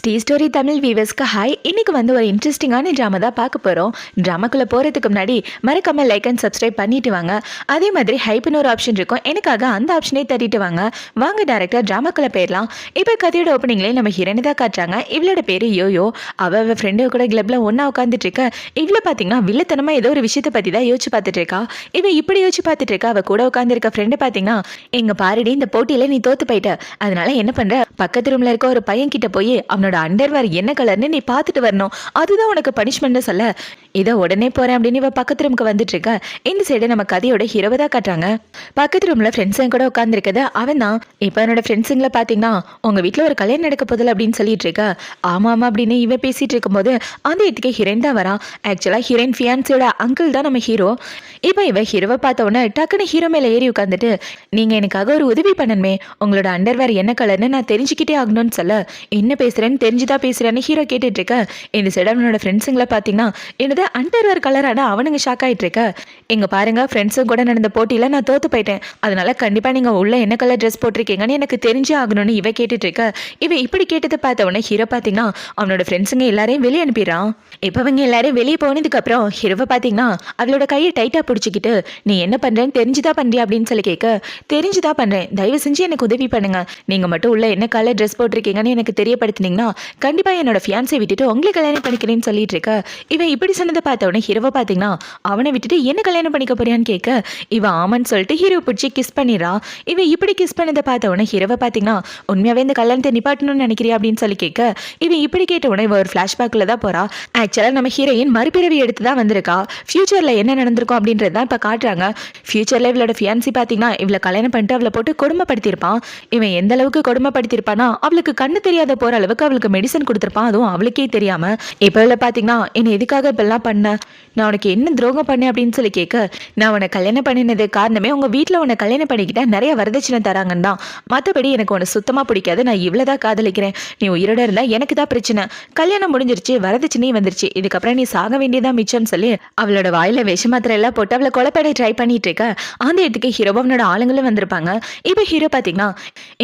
Sri story Tamil வீவர்ஸ்க்கு hi. இன்னைக்கு ஒரு இன்ட்ரெஸ்டிங்கான ட்ராமா தான் பார்க்க போகிறோம். ட்ராமாக்குள்ளே போகிறதுக்கு முன்னாடி மறக்காம லைக் அண்ட் சப்ஸ்கிரைப் பண்ணிட்டு வாங்க. அதே மாதிரி ஹைப்னு ஒரு ஆப்ஷன் இருக்கும், எனக்காக அந்த ஆப்ஷனே தட்டிட்டு வாங்க. வாங்க டேரக்டர் ட்ராமாக்குள்ளே போயிடலாம். இப்போ கதையோட ஓப்பனிங்லேயே நம்ம ஹீரோனை தான் காட்டுறாங்க. இவளோட பேர் யோயோ. அவள் ஃப்ரெண்டு கூட கிளப்ல ஒன்றா உட்காந்துட்டு இருக்க. இவ்வளோ பார்த்தீங்கன்னா வில்லத்தனமாக ஏதோ ஒரு விஷயத்தை பற்றி தான் யோசிச்சு பார்த்துட்டு இருக்கா. இவன் இப்படி யோசிச்சு பார்த்துட்டு இருக்கா. அவள் கூட உட்காந்துருக்க ஃப்ரெண்டு பார்த்தீங்கன்னா, எங்கள் பாருடி இந்த போட்டியில் நீ தோத்து போயிட்ட, அதனால என்ன பண்ணுற, பக்கத்து ரூமில் இருக்க ஒரு பையன் கிட்ட போய் அவனோட அண்டர்வேர் என்ன கலர்னு நீ பார்த்துட்டு வரணும், அதுதான் உனக்கு பனிஷ்மெண்ட் சொல்ல, இதை உடனே போறேன் அப்படின்னு இவ பக்கத்து ரூமுக்கு வந்துட்டு இருக்க. இந்த சைடு நம்ம கதையோட ஹீரோவை தான் காட்டுறாங்க. பக்கத்து ரூம்ல ஃப்ரெண்ட்ஸுங்க கூட உட்காந்துருக்கது அவன் தான். இப்போ என்னோட ஃப்ரெண்ட்ஸுங்களை பார்த்தீங்கன்னா உங்க வீட்டில் ஒரு கல்யாணம் நடக்க போதில்லை அப்படின்னு சொல்லிட்டு இருக்க. ஆமா ஆமா அப்படின்னு இவன் பேசிட்டு இருக்கும்போது அந்த இடத்துக்கு ஹீரோயின் தான் வரான். ஆக்சுவலாக ஹீரோயின் ஃபியான்ஸோட அங்கிள் தான் நம்ம ஹீரோ. இப்போ இவன் ஹீரோவை பார்த்த உடனே டக்குன்னு ஹீரோ மேலே ஏறி உட்காந்துட்டு, நீங்க எனக்காக ஒரு உதவி பண்ணணுமே, உங்களோட அண்டர்வேர் என்ன கலர்னு நான் தெரிஞ்சுக்கிட்டே ஆகணும்னு சொல்ல, என்ன பேசுறேன்னு தெரிஞ்சுதான் பேசுறேன்னு ஹீரோ கேட்டுட்டு இருக்க. இந்த சைடு அவனோட ஃப்ரெண்ட்ஸுங்களை பார்த்தீங்கன்னா என்னது அண்டர்வேர் கலரான அவனுங்க ஷாக் ஆகிட்டு இருக்க. எங்க பாருங்க ஃப்ரெண்ட்ஸும் கூட நடந்த போட்டியில் நான் தோத்து போயிட்டேன், அதனால கண்டிப்பா நீங்க உள்ள என்ன கலர் ட்ரெஸ் போட்டிருக்கீங்கன்னு எனக்கு தெரிஞ்சே ஆகணும்னு இவ கேட்டுட்டு இருக்க. இவ இப்படி கேட்டதை பார்த்த உடனே ஹீரோ பார்த்தீங்கன்னா அவனோட ஃப்ரெண்ட்ஸுங்க எல்லாரையும் வெளியே அனுப்பிடுறான். இப்போ அவங்க எல்லாரும் வெளியே போனதுக்கு அப்புறம் ஹீரோவை பார்த்தீங்கன்னா அவளோட கையை டைட்டா பிடிச்சிக்கிட்டு, நீ என்ன பண்றேன்னு தெரிஞ்சுதான் பண்றியா அப்படின்னு சொல்லி கேட்க. தெரிஞ்சுதான் பண்றேன், தயவு செஞ்சு எனக்கு உதவி பண்ணுங்க, நீங்க மட்டும் உள்ள என்ன கலர் ட்ரெஸ் போட்டிருக்கீங்கன்னு எனக்கு தெரியப்படுத்தினீங்கன்னா கண்டிப்பா என்னோட ஃபியான்ஸை விட்டுட்டு உங்களை கல்யாணம் பண்ணிக்கிறேன்னு சொல்லிட்டு இருக்க. இவன் இப்படி சொன்னதை பார்த்த உடனே ஹீரோவை பார்த்தீங்கன்னா அவனை விட்டுட்டு என்ன கல்யாணம் பண்ணிக்க போறியான்னு கேட்க. இவன் ஆமான்னு சொல்லிட்டு ஹீரோ பிடிச்சி கிஸ் பண்ணிடுறா. இவன் இப்படி கிஸ் பண்ணதை பார்த்த உடனே ஹீரோவை பார்த்தீங்கன்னா உண்மையாவே இந்த கல்யாணத்தை நிப்பாட்டணும்னு நினைக்கிறியா அப்படின்னு சொல்லி கேட்க. இவன் இப்படி கேட்ட உடனே இவன் ஒரு ஃபிளாஷ்பேக்கில் தான் போறா. ஆக்சுவலா நம்ம ஹீரோயின் மறுபிறவி எடுத்து தான் வந்திருக்கா. ஃபியூச்சர்ல என்ன நடந்திருக்கும் அப்படின்றது தான் இப்போ காட்டுறாங்க. ஃபியூச்சர்ல இவளோட ஃபியான்சி பார்த்தீங்கன்னா இவளை கல்யாணம் பண்ணிட்டு அவளை போட்டு கொடுமைப்படுத்தியிருப்பான். இவன் எந்த அளவுக்கு கொடுமைப்படுத்தியிருப்பானா அவளுக்கு கண்ணு தெரியாத போற அளவுக்கு அவளுக்கு மெடிசன் கொடுத்துருப்பான், அதுவும் அவளுக்கே தெரியாம. இப்போ இவளை பார்த்தீங்கன்னா என்ன எதுக்காக இப்பெல்லாம் பண்ண, நான் உனக்கு என்ன துரோகம் பண்ணேன் அப்படின்னு சொல்லி கேட்க. நான் உன்னை கல்யாணம் பண்ணினது காரணமே உங்க வீட்டில் உன்னை கல்யாணம் பண்ணிக்கிட்டா நிறைய வரதட்சணை தராங்கன்னு தான், மற்றபடி எனக்கு உன்னை சுத்தமா பிடிக்காது, நான் இவ்வளவுதான் காதலிக்கிறேன், நீ உயிரோட இருந்தா எனக்கு தான் பிரச்சனை, கல்யாணம் முடிஞ்சிருச்சு வரதட்சணையும் வந்துருச்சு, இதுக்கப்புறம் நீ சாக வேண்டியதான் மிச்சம்னு சொல்லி அவளோட வாயில விஷ மாத்திரை எல்லாம் போட்டு அவளை கொலைப்பட ட்ரை பண்ணிட்டு இருக்க. அந்த இடத்துக்கு ஹீரோ அவனோட ஆளுங்களும் வந்திருப்பாங்க. இப்போ ஹீரோ பார்த்தீங்கன்னா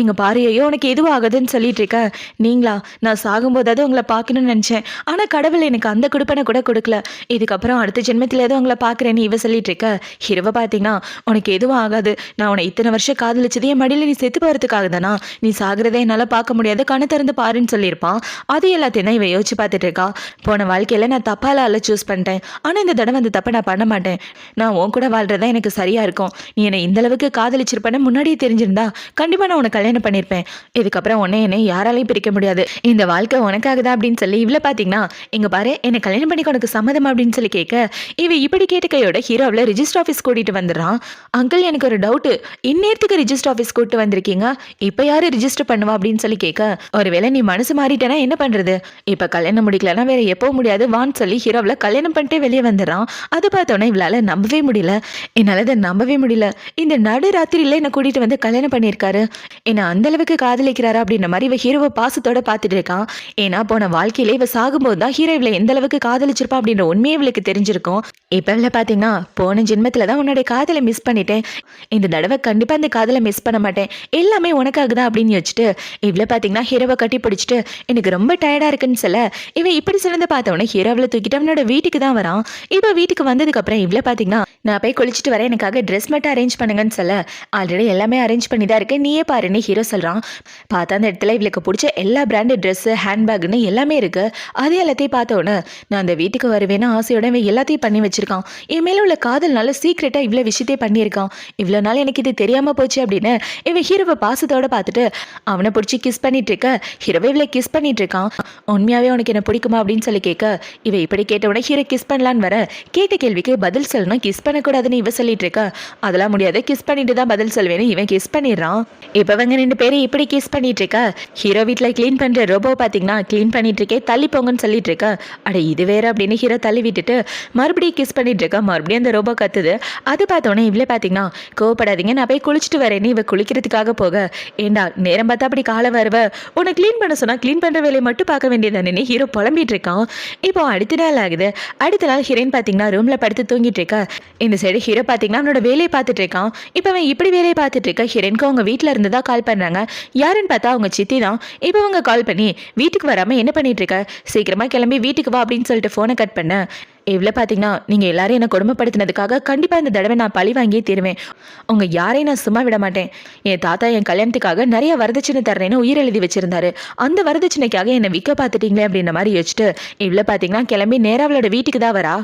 எங்க பாரியோ உனக்கு எதுவும் ஆகுதுன்னு சொல்லிட்டு இருக்க. நீங்களா, நான் சாகும்போதாவது உங்களை பார்க்கணும்னு நினைச்சேன், ஆனா கடவுள் எனக்கு அந்த கொடுப்பனை கூட கொடுக்கல, இதுக்கப்புறம் அடுத்த ஜென்மத்தில் ஏதோ உங்களை பார்க்குறேன்னு இவ சொல்லிட்டு இருக்க. ஹீரோவை பார்த்தீங்கன்னா உனக்கு எதுவும் ஆகாது, நான் உன்னை இத்தனை வருஷம் காதலிச்சது என் மடியில் நீ செத்து போகிறதுக்காக தானா, நீ சாகிறதே என்னால் பார்க்க முடியாது, கண்ணை திறந்து பாருன்னு சொல்லியிருப்பான். அது எல்லாத்தையும் தான் இவ யோசிச்சு பார்த்துட்டு இருக்கா. போன வாழ்க்கையில் நான் தப்பால அல்ல சூஸ் பண்ணிட்டேன், ஆனால் இந்த தடவை அந்த தப்பை நான் பண்ண மாட்டேன், நான் உன் கூட வாழ்றதா எனக்கு சரியா இருக்கும், நீ என்னை இந்த அளவுக்கு காதலிச்சிருப்பேன்னு முன்னாடியே தெரிஞ்சிருந்தா கண்டிப்பா நான் உனக்கு கல்யாணம் பண்ணியிருப்பேன், இதுக்கப்புறம் உன்னை என்னை யாராலையும் பிரிக்க முடியாது, இந்த வாழ்க்கை உனக்காக தான் அப்படின்னு சொல்லி இவ்வளோ பார்த்தீங்கன்னா இங்க பாரு என்னை கல்யாணம் பண்ணிக்க உனக்கு சம்மதம் அப்படின்னு சொல்லி கேட்க. இவ இப்படி கேட்ட கையோட ஹீரோவில் ரிஜிஸ்டர் ஆஃபீஸ் கூட்டிட்டு வந்துடுறான். அங்கிள் எனக்கு ஒரு டவுட்டு, இந்நேரத்துக்கு ரிஜிஸ்டர் ஆஃபீஸ் கூட்டு வந்திருக்கீங்க, இப்போ யாரு ரிஜிஸ்டர் பண்ணுவா அப்படின்னு சொல்லி கேட்க. ஒருவேளை நீ மனசு மாறிட்டேன்னா என்ன பண்றது, இப்போ கல்யாணம் முடிக்கலன்னா வேற எப்போ முடியாது வான்னு சொல்லி ஹீரோவில் கல்யாணம் பண்ணிட்டே வெளியே வந்துடுறான். அது பார்த்தோன்னா இவளால நம்பவே முடியல, என்னால் அதை நம்பவே முடியல, இந்த நடு ராத்திரியில என்னை கூட்டிட்டு வந்து கல்யாணம் பண்ணியிருக்காரு, என்னை அந்த அளவுக்கு காதலிக்கிறாரா அப்படின்ற மாதிரி இவ ஹீரோவை பாசத்தோட பார்த்துட்டு இருக்கான். ஏன்னா போன வாழ்க்கையில இவ சாகும்போது தான் ஹீரோ இவளை எந்த அளவுக்கு காதலிச்சிருப்பா அப்படின்ற உண்மையை இவளுக்கு தெரிஞ்சிருக்கும். இப்போ இவளை பார்த்தீங்கன்னா போன ஜென்மத்தில் தான் உன்னுடைய காதலை மிஸ் பண்ணிட்டேன், இந்த தடவை கண்டிப்பாக அந்த காதலை மிஸ் பண்ண மாட்டேன், எல்லாமே உனக்காக தான் அப்படின்னு வச்சுட்டு இவளை பார்த்தீங்கன்னா ஹீரோவை கட்டி பிடிச்சிட்டு எனக்கு ரொம்ப டயர்டாக இருக்குன்னு சொல்ல. இவன் இப்படி சொன்னதை பார்த்தவொடனே ஹீரோவில் தூக்கிட்டு அவனோட வீட்டுக்கு தான் வரான். இப்போ வீட்டுக்கு வந்ததுக்கப்புறம் இவளை பார்த்தீங்கன்னா நான் போய் குளிச்சுட்டு வரேன், எனக்காக ட்ரெஸ் மட்டும் அரேஞ்ச் பண்ணுங்கன்னு சொல்ல. ஆல்ரெடி எல்லாமே அரேஞ்ச் பண்ணி தான் இருக்கு, நீயே பாருன்னு ஹீரோ சொல்கிறான். பார்த்தா அந்த இடத்துல இவளுக்கு பிடிச்ச எல்லா பிராண்டட் ட்ரெஸ்ஸு ஹேண்ட்பேக்னு எல்லாமே இருக்கு. அது எல்லாத்தையும் பார்த்தோன்னே நான் அந்த வீட்டுக்கு வருவேன்னு ஆசையோட எல்லாத்தையும் பண்ணி வச்சிருக்கான், என் மேலே உள்ள காதல்னால சீக்ரெட்டாக இவ்வளோ விஷயத்தையே பண்ணியிருக்கான், இவ்வளோ நாள் எனக்கு இது தெரியாமல் போச்சு அப்படின்னு இவன் ஹீரோவை பாசத்தோட பார்த்துட்டு அவனை பிடிச்சி கிஸ் பண்ணிட்டு இருக்க. ஹீரோவை இவளை கிஸ் பண்ணிட்டு இருக்கான். உண்மையாவே உனக்கு என்ன பிடிக்குமா அப்படின்னு சொல்லி கேட்க. இவ இப்படி கேட்டவுடனே ஹீரோ கிஸ் பண்ணலான்னு வர, கேட்ட கேள்விக்கு பதில் சொல்லணும், கிஸ் பண்ணக்கூடாதுன்னு இவ சொல்லிட்டு இருக்கா. அதெல்லாம் முடியாது, கிஸ் பண்ணிட்டு தான் பதில் சொல்வேன்னு இவன் கிஸ் பண்ணிடுறான். இப்போ அவங்க 2 பேரும் இப்படி கிஸ் பண்ணிட்டு இருக்க. ஹீரோ வீட்டில் கிளீன் பண்ற ரோபோ பார்த்தீங்கன்னா கிளீன் பண்ணிட்டு இருக்கே, தள்ளி போங்கன்னு சொல்லிட்டு இருக்க. அட இது வேற அப்படின்னு ஹீரோ தள்ளி விட்டுட்டு மறுபடியும் கிஸ் பண்ணிட்டு இருக்கா. மறுபடியும் அந்த ரோபோ கத்துது. அது பார்த்தோன்னே இவளே பார்த்தீங்கன்னா கோவப்படாதீங்க, நான் போய் குளிச்சுட்டு வரேன்னு இவ குளிக்கிறதுக்காக போக. ஏண்டா நேரம் பார்த்தா அப்படி காலை வருவ, உன்னை கிளீன் பண்ண சொன்னா கிளீன் பண்ற வேலையை மட்டும் பார்க்க வேண்டியதானே ஹீரோ புலம்பிட்டு இருக்கான். இப்போ அடுத்த நாள் ஆகுது. அடுத்த நாள் ஹீரோயின் பார்த்தீங்கன்னா ரூம்ல படுத்து தூங்கிட்டு இருக்கா. இந்த சைடு ஹீரோ பார்த்தீங்கன்னா அவனோட வேலையை பார்த்துட்டு இருக்கான். இப்போ அவன் இப்படி வேலையை பார்த்துட்டு இருக்க. ஹீரோயினுக்கு அவங்க வீட்டில் இருந்து தான் கால் பண்ணுறாங்க. யாருன்னு பார்த்தா அவங்க சித்தி தான். இப்போ அவங்க கால் பண்ணி வீட்டுக்கு வராம என்ன பண்ணிட்டு இருக்க? சீக்கிரமா கிளம்பி வீட்டுக்கு வா அப்படின்னு சொல்லிட்டு போனை கட் பண்ண. இவ்வளோ பார்த்தீங்கன்னா நீங்கள் எல்லாரும் என்னை கொடுமைப்படுத்தினதுக்காக கண்டிப்பாக இந்த தடவை நான் பழி வாங்கியே தீருவேன். உங்க யாரையும் நான் சும்மா விட மாட்டேன். என் தாத்தா என் கல்யாணத்துக்காக நிறைய வரதட்சணை தர்றேன்னு உயிர் எழுதி வச்சிருந்தாரு. அந்த வரதட்சணைக்காக என்னை விற்க பார்த்துட்டீங்களே அப்படின்ற மாதிரி யோசிச்சுட்டு இவ்வளோ பார்த்தீங்கன்னா கிளம்பி நேராக அவளோட வீட்டுக்கு தான் வரா.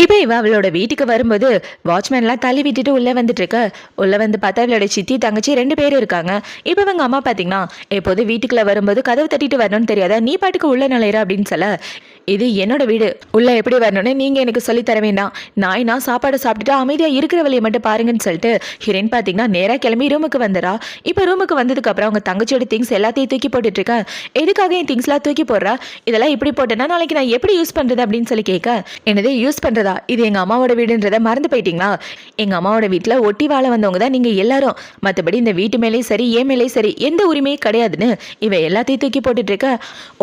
இப்போ இவ அவளோட வீட்டுக்கு வரும்போது வாட்ச்மேன்லாம் தள்ளி விட்டுட்டு உள்ளே வந்துட்டு இருக்க. உள்ளே வந்து பார்த்தா அவளோட சித்தி தங்கச்சி 2 பேரும் இருக்காங்க. இப்போ அவங்க அம்மா பார்த்தீங்கன்னா எப்போது வீட்டுக்குள்ள வரும்போது கதவு தட்டிட்டு வரணும்னு தெரியாதா, நீ பாட்டுக்கு உள்ள நுழையிற அப்படின்னு சொல்ல, இது என்னோட வீடு, உள்ள எப்படி வரணும்னு நீங்க எனக்கு சொல்லி தர வேண்டாம். நான் சாப்பாடு சாப்பிட்டுட்டு அமைதியா இருக்கிற வழியை மட்டும் பாருங்கன்னு சொல்லிட்டு ஹீரோயின் பாத்தீங்கன்னா நேரா கிளம்பி ரூமுக்கு வந்துடா. இப்போ ரூமுக்கு வந்ததுக்கு அப்புறம் அவங்க தங்கச்சியோட திங்ஸ் எல்லாத்தையும் தூக்கி போட்டுட்டு இருக்கேன். எதுக்காக என் திங்ஸ்லாம் தூக்கி போடுறா? இதெல்லாம் இப்படி போட்டேன்னா நாளைக்கு நான் எப்படி யூஸ் பண்றது அப்படின்னு சொல்லி கேட்க, என்னது யூஸ் பண்றதா? இது எங்க அம்மாவோட வீடுன்றத மறந்து போயிட்டீங்களா? எங்க அம்மாவோட வீட்டுல ஒட்டி வாழ வந்தவங்க தான் நீங்க எல்லாரும். மற்றபடி இந்த வீட்டு மேலேயும் சரி என் மேலேயும் சரி எந்த உரிமையும் கிடையாதுன்னு இவ எல்லாத்தையும் தூக்கி போட்டுட்டு இருக்க.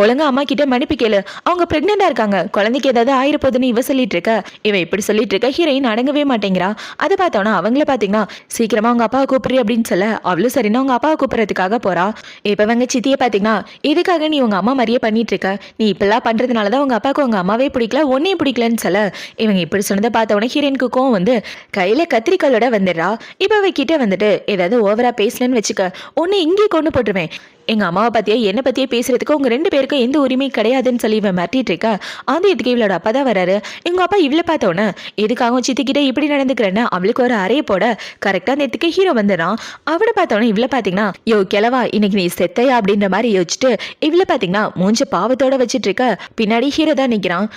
ஒழுங்கா அம்மா கிட்ட மன்னிப்பு கேளு, அவங்க பிரெக்னெண்டா இருக்காங்க, குழந்தைக்கு ஏதாவது ஆயிரப்போதுன்னு இவ சொல்லிட்டு இருக்க. இவன் இப்படி சொல்லிட்டு இருக்க ஹீரோயின் அடங்கவே மாட்டேங்கிறா. அதை பார்த்தோன்னா அவங்கள பாத்தீங்கன்னா சீக்கிரமா அவங்க அப்பாவை கூப்பிடுறி அப்படின்னு சொல்ல அவளும் சரின்னா அவங்க அப்பாவை கூப்பிடுறதுக்காக போறா. இப்ப அவங்க சித்தியை பாத்தீங்கன்னா இதுக்காக நீ உங்க அம்மா மாதிரியே பண்ணிட்டு இருக்க, நீ இப்பெல்லாம் பண்றதுனாலதான் உங்க அப்பாவுக்கு உங்க அம்மாவே பிடிக்கல உன்னையும் பிடிக்கலன்னு சொல்ல இவங்க இப்படி சொன்னதை பார்த்தவொடனே ஹீரோயினுக்கு கோவம் வந்து கையில கத்திரிக்கோளோட வந்துடுறா. இப்ப அவ கிட்ட வந்துட்டு ஏதாவது ஓவரா பேசலன்னு வச்சுக்க, உன்னை இங்கே கொண்டு போட்டுருவேன். எங்க அம்மாவை பத்தியே என்ன பத்தியே பேசுறதுக்கு உங்க 2 பேருக்கும் எந்த உரிமையும் கிடையாதுன்னு சொல்லி இவன் மிரட்டிட்டு இருக்கா. அந்த இதுக்கு இவளோட அப்பா தான் வராரு. எங்க அப்பா இவ்வளோ பார்த்தோன்னே எதுக்காகவும் சித்திக்கிட்ட இப்படி நடந்துக்கிறேன்னு அவளுக்கு ஒரு அறைய போட கரெக்டா அந்த இடத்துக்கு ஹீரோ வந்துடுறான். அவளை பார்த்தோன்னே இவ்வளோ பாத்தீங்கன்னா யோ கிளவா இன்னைக்கு நீ செத்தையா அப்படின்ற மாதிரி யோசிச்சுட்டு இவ்வளோ பாத்தீங்கன்னா மூஞ்ச பாவத்தோட வச்சுட்டு இருக்க. பின்னாடி ஹீரோ தான் நிற்கிறான்.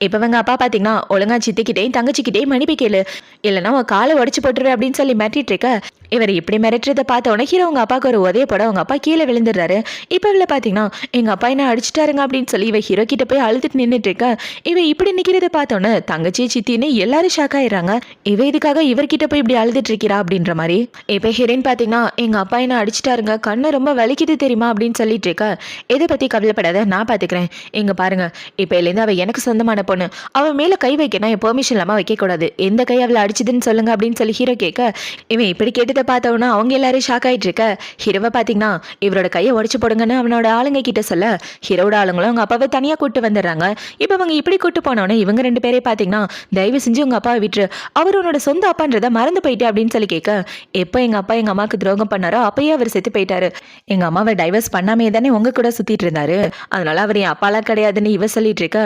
இப்போ அவங்க அப்பா பாத்தீங்கன்னா ஒழுங்கா சித்திக்கிட்டேயும் தங்கச்சிக்கிட்டேயும் மன்னிப்பு கேளு, இல்லைன்னா உன் காலை உடச்சு போட்டுரு அப்படின்னு சொல்லி மிரட்டிட்டு இருக்க. இவர் இப்படி மிரட்டுறதை பார்த்தோன்னே ஹீரோ உங்க அப்பாவுக்கு ஒரு உதய போட அவங்க அப்பா கீழே விழுந்துடுறாரு. இப்போ இவ்வளோ பார்த்தீங்கன்னா எங்க அப்பா என்ன அடிச்சுட்டாருங்க அப்படின்னு சொல்லி இவ ஹீரோ கிட்ட போய் அழுதுட்டு நின்றுட்டு இருக்க. இவ இப்படி நிக்கிறத பார்த்தோன்னே தங்கச்சி சித்தின்னு எல்லாரும் ஷாக் ஆயிடுறாங்க. இவ இதுக்காக இவர்கிட்ட போய் இப்படி அழுதுட்டு இருக்கிறா அப்படின்ற மாதிரி. இப்போ ஹீரோயின் பார்த்தீங்கன்னா எங்க அப்பா என்ன அடிச்சுட்டாருங்க, கண்ணு ரொம்ப வலிக்குது தெரியுமா அப்படின்னு சொல்லிட்டு இருக்க. இதை பத்தி கவலைப்படாத, நான் பாத்துக்கிறேன். இங்க பாருங்க, இப்ப இருந்து அவ எனக்கு சொந்தமான பொண்ணு, அவன் மேல கை வைக்கணும் என் பெர்மிஷன் இல்லாம வைக்க கூடாது. எந்த கை அவளை அடிச்சதுன்னு சொல்லுங்க அப்படின்னு சொல்லி ஹீரோ கேட்க, இவன் இப்படி கேட்டு பார்த்தவனா அவங்க எல்லாரும் ஷாக் ஆயிட்டு இருக்க. ஹீரோவை பாத்தீங்கன்னா இவரோட கையை உடைச்சு போடுங்கன்னு அவனோட ஆளுங்க கிட்ட சொல்ல ஹீரோட ஆளுங்களும் அவங்க அப்பாவை தனியா கூட்டு வந்துடுறாங்க. இப்ப அவங்க இப்படி கூட்டு போனோன்னு இவங்க 2 பேரே பாத்தீங்கன்னா தயவு செஞ்சு உங்க அப்பாவை விட்டுரு, அவர் உன்னோட சொந்த அப்பான்றத மறந்து போயிட்டு அப்படின்னு சொல்லி கேட்க, எப்ப எங்க அப்பா எங்க அம்மாவுக்கு துரோகம் பண்ணாரோ அப்பயே அவர் செத்து போயிட்டாரு. எங்க அம்மாவை டைவர்ஸ் பண்ணாமே தானே உங்க கூட சுத்திட்டு இருந்தாரு, அதனால அவர் என் அப்பாலாம் கிடையாதுன்னு இவ சொல்லிட்டு இருக்க.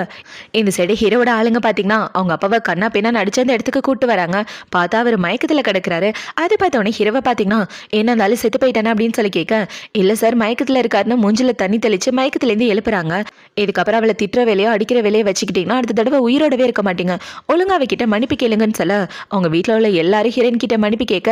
இந்த சைடு ஹீரோட ஆளுங்க பாத்தீங்கன்னா அவங்க அப்பாவை கண்ணா பின்னா நடிச்சு அந்த இடத்துக்கு கூட்டு வராங்க. பார்த்தா அவர் மயக்கத்துல கிடக்குறாரு. அது பார்த்தோன்னே ஹீரோவை பாத்தீங்கன்னா என்ன இருந்தாலும் செத்து போயிட்டானே அப்படின்னு சொல்லி கேட்க, இல்ல சார் மயக்கத்துல இருக்காருன்னு மூஞ்சில தண்ணி தெளிச்சு மயக்கத்துல இருந்து எழுப்புறாங்க. இதுக்கப்புறம் அவளை திட்டுற வேலையோ அடிக்கிற வேலையோ வச்சுக்கிட்டீங்கன்னா அடுத்த தடவை உயிரோடவே இருக்க மாட்டீங்க, ஒழுங்கா அவகிட்ட மன்னிப்பு கேளுங்கன்னு சொல்ல அவங்க வீட்டுல உள்ள எல்லாரும் ஹீரோயின் கிட்ட மன்னிப்பு கேட்க,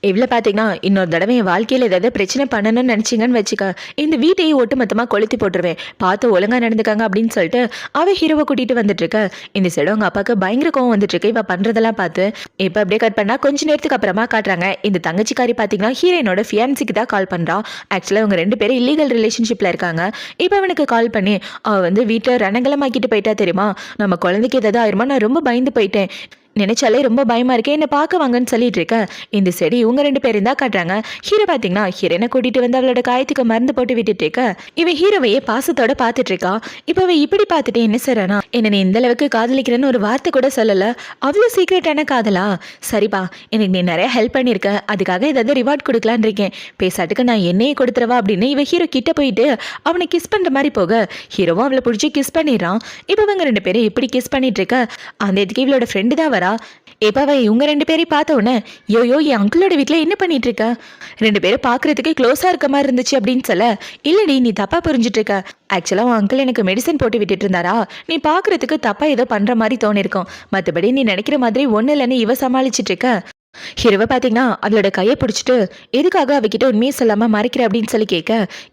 இவ்வளவு பாத்தீங்கன்னா இன்னொரு தடவை என் வாழ்க்கையில ஏதாவது பிரச்சனை பண்ணணும்னு நினைச்சீங்கன்னு வச்சுக்க, இந்த வீட்டையும் ஒட்டுமொத்தமா கொளுத்தி போட்டுருவேன், பார்த்து ஒழுங்கா நடந்துக்காங்க அப்படின்னு சொல்லிட்டு அவ ஹீரோவை கூட்டிட்டு வந்துட்டு இருக்க. இந்த சைடு அவங்க அப்பாவுக்கு பயங்கர கோவம் வந்துட்டு இருக்கு இவ பண்றதெல்லாம் பார்த்து. இப்ப அப்படியே கட் பண்ணா கொஞ்ச நேரத்துக்கு அப்புறமா காட்டுறாங்க இந்த தங்கச்சிக்காரி பாத்தீங்கன்னா ஹீரோயினோட ஃபியான்சிக்கு தான் கால் பண்றா. ஆக்சுவலா அவங்க 2 பேரும் இல்லீகல் ரிலேஷன்ஷிப்ல இருக்காங்க. இப்போ அவனுக்கு கால் பண்ணி அவ வந்து வீட்டை ரணங்கலமாக்கிட்டு போயிட்டா தெரியுமா, நம்ம குழந்தைக்கு ஏதாவது ஆயிருமா, நான் ரொம்ப பயந்து போயிட்டேன், நினைச்சாலே ரொம்ப பயமா இருக்கே, என்ன பார்க்க வாங்கன்னு சொல்லிட்டு இருக்க. இந்த செடி இவங்க 2 பேரும் தான் காட்டுறாங்க. ஹீரோ பாத்தீங்கன்னா ஹீரோனை கூட்டிட்டு வந்து அவளோட காயத்துக்கு மருந்து போட்டு விட்டுட்டு இருக்க. இவன் ஹீரோவையே பாசத்தோட பாத்துட்டு இருக்கா. இப்ப அவ இப்படி பார்த்துட்டு என்ன செய்றானா, என்ன நீ இந்த அளவுக்கு காதலிக்கிறேன்னு ஒரு வார்த்தை கூட சொல்லல, அவ்வளவு சீக்கிரட்டான காதலா, சரிப்பா எனக்கு நீ நிறைய ஹெல்ப் பண்ணிருக்க, அதுக்காக ஏதாவது ரிவார்ட் கொடுக்கலான் இருக்கேன், பேசாட்டுக்கு நான் என்னையே கொடுத்துருவா அப்படின்னு இவ ஹீரோ கிட்ட போயிட்டு அவனை கிஸ் பண்ற மாதிரி போக ஹீரோவும் அவளை பிடிச்சி கிஸ் பண்ணிடுறான். இப்ப இவங்க 2 பேரும் இப்படி கிஸ் பண்ணிட்டு இருக்க. அந்த இதுக்கு இவளோட ஃப்ரெண்டு தான் வரா. இப்ப அவ இவங்க 2 பேரையும் பார்த்த உடனே யோயோ என் அங்கிளோட வீட்டுல என்ன பண்ணிட்டு இருக்க, 2 பேரும் பாக்குறதுக்கு க்ளோஸா இருக்க மாதிரி இருந்துச்சு அப்படின்னு சொல்ல, இல்லடி நீ தப்பா புரிஞ்சுட்டு இருக்க, ஆக்சுவலா உன் அங்கிள் எனக்கு மெடிசன் போட்டு விட்டுட்டு இருந்தாரா, நீ பாக்குறதுக்கு தப்பா ஏதோ பண்ற மாதிரி தோணிருக்கும், மத்தபடி நீ நினைக்கிற மாதிரி ஒண்ணு இல்லைன்னு இவ சமாளிச்சுட்டு இருக்க. ஹீரோவை பாத்தீங்கன்னா அவளோட கையை பிடிச்சிட்டு எதுக்காக அவகிட்ட உண்மையை சொல்லாம மறைக்கிற அப்படின்னு சொல்லி கேட்க,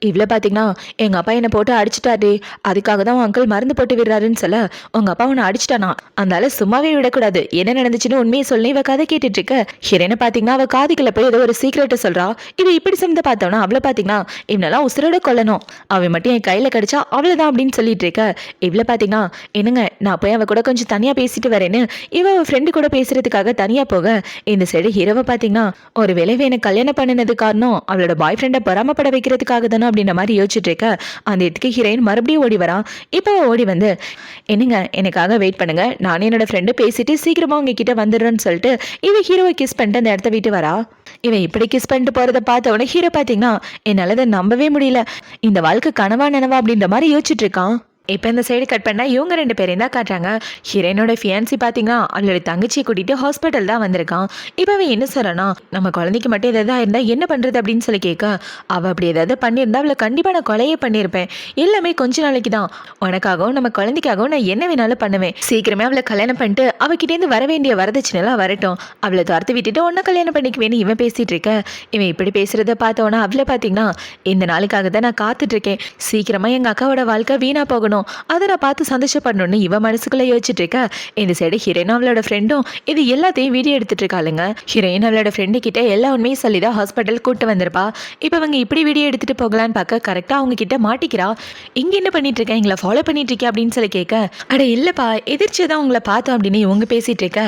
இவ்வளவு பாத்தீங்கன்னா எங்க அப்பா என்ன போட்டு அடிச்சுட்டாரு, அதுக்காக தான் உன் அங்கிள் மருந்து போட்டு விடுறாருன்னு சொல்ல, உங்க அப்பா உன்னை அடிச்சிட்டானா, அதனால சும்மாவே விடக்கூடாது, என்ன நடந்துச்சுன்னு உண்மையை சொல்லி இவ கதை கேட்டுட்டு இருக்க. ஹீரோனை பாத்தீங்கன்னா அவ காதுக்குள்ள போய் ஏதோ ஒரு சீக்கிரட்டை சொல்றா. இவ இப்படி சொன்னதை பார்த்தோன்னா அவளை பாத்தீங்கன்னா இவனெல்லாம் உசுரோட கொல்லணும், அவன் மட்டும் என் கையில கிடைச்சா அவ்வளவுதான் அப்படின்னு சொல்லிட்டு இருக்க. இவ்வளவு பாத்தீங்கன்னா என்னங்க நான் போய் அவ கூட கொஞ்சம் தனியா பேசிட்டு வரேன்னு இவ ஃப்ரெண்டு கூட பேசுறதுக்காக தனியா போக, இந்த சைடு ஹீரோவை பாத்தீங்கன்னா ஒரு விளைவு எனக்கு கல்யாணம் பண்ணினது காரணம் அவளோட பாய் ஃப்ரெண்டை பொறாமப்பட வைக்கிறதுக்காக தானே அப்படின்ற மாதிரி யோசிச்சுட்டு இருக்க அந்த இடத்துக்கு ஹீரோயின் மறுபடியும் ஓடி வரா. இப்போ ஓடி வந்து என்னங்க எனக்காக வெயிட் பண்ணுங்க, நானும் என்னோட ஃப்ரெண்டு பேசிட்டு சீக்கிரமா உங்ககிட்ட வந்துடுறேன்னு சொல்லிட்டு இவன் ஹீரோவை கிஸ் பண்ணிட்டு அந்த இடத்த விட்டு வரா. இவன் இப்படி கிஸ் பண்ணிட்டு போறதை பார்த்த உடனே ஹீரோ பாத்தீங்கன்னா என்னால அதை நம்பவே முடியல, இந்த வாழ்க்கை கனவா நனவா அப்படின்ற மாதிரி யோசிச்சுட்டு இருக்கான். இப்போ இந்த சைடு கட் பண்ணால் இவங்க 2 பேரையும் தான் காட்டுறாங்க. ஹீரோயினோட ஃபியான்சி பார்த்தீங்கன்னா அவளோட தங்கச்சியை கூட்டிகிட்டு ஹாஸ்பிட்டல் தான் வந்திருக்கான். இப்போ அவன் என்ன சொல்கிறானா, நம்ம குழந்தைக்கு மட்டும் எதாவது இருந்தால் என்ன பண்ணுறது அப்படின்னு சொல்லி கேட்க, அவள் அப்படி ஏதாவது பண்ணியிருந்தா அவளை கண்டிப்பாக நான் கொலையே பண்ணியிருப்பேன், எல்லாமே கொஞ்ச நாளைக்கு தான், உனக்காகவும் நம்ம குழந்தைக்காகவும் நான் என்ன வேணாலும் பண்ணுவேன், சீக்கிரமே அவளை கல்யாணம் பண்ணிட்டு அவகிட்டேருந்து வர வேண்டிய வரதட்சணைலாம் வரட்டும், அவளை துரத்து விட்டுட்டு உன்னை கல்யாணம் பண்ணிக்குவேன்னு இவன் பேசிகிட்டு இருக்க. இவன் இப்படி பேசுகிறத பார்த்தவொன்னா அவளை பார்த்தீங்கன்னா இந்த நாளுக்காக தான் நான் காத்துட்ருக்கேன், சீக்கிரமாக எங்கள் அக்காவோட வாழ்க்கை வீணாக போகணும், அதை நான் பார்த்து சந்தோஷப்படணும்னு இவ மனசுக்குள்ள யோசிச்சுட்டு இருக்க. இந்த சைடு ஹீரோயின் அவளோட ஃப்ரெண்டும் இது எல்லாத்தையும் வீடியோ எடுத்துட்டு இருக்காளுங்க. ஹீரோயின் அவளோட ஃப்ரெண்டு கிட்ட எல்லா உண்மையும் சொல்லிதான் ஹாஸ்பிட்டல் கூட்டு வந்திருப்பா. இப்போ அவங்க இப்படி வீடியோ எடுத்துட்டு போகலான்னு பார்க்க கரெக்டா அவங்க கிட்ட மாட்டிக்கிறா. இங்க என்ன பண்ணிட்டு இருக்கேன், எங்களை ஃபாலோ பண்ணிட்டு இருக்கேன் அப்படின்னு சொல்லி கேட்க, அட இல்லப்பா எதிர்ச்சியதான் உங்களை பார்த்தோம் அப்படின்னு இவங்க பேசிட்டு இருக்க.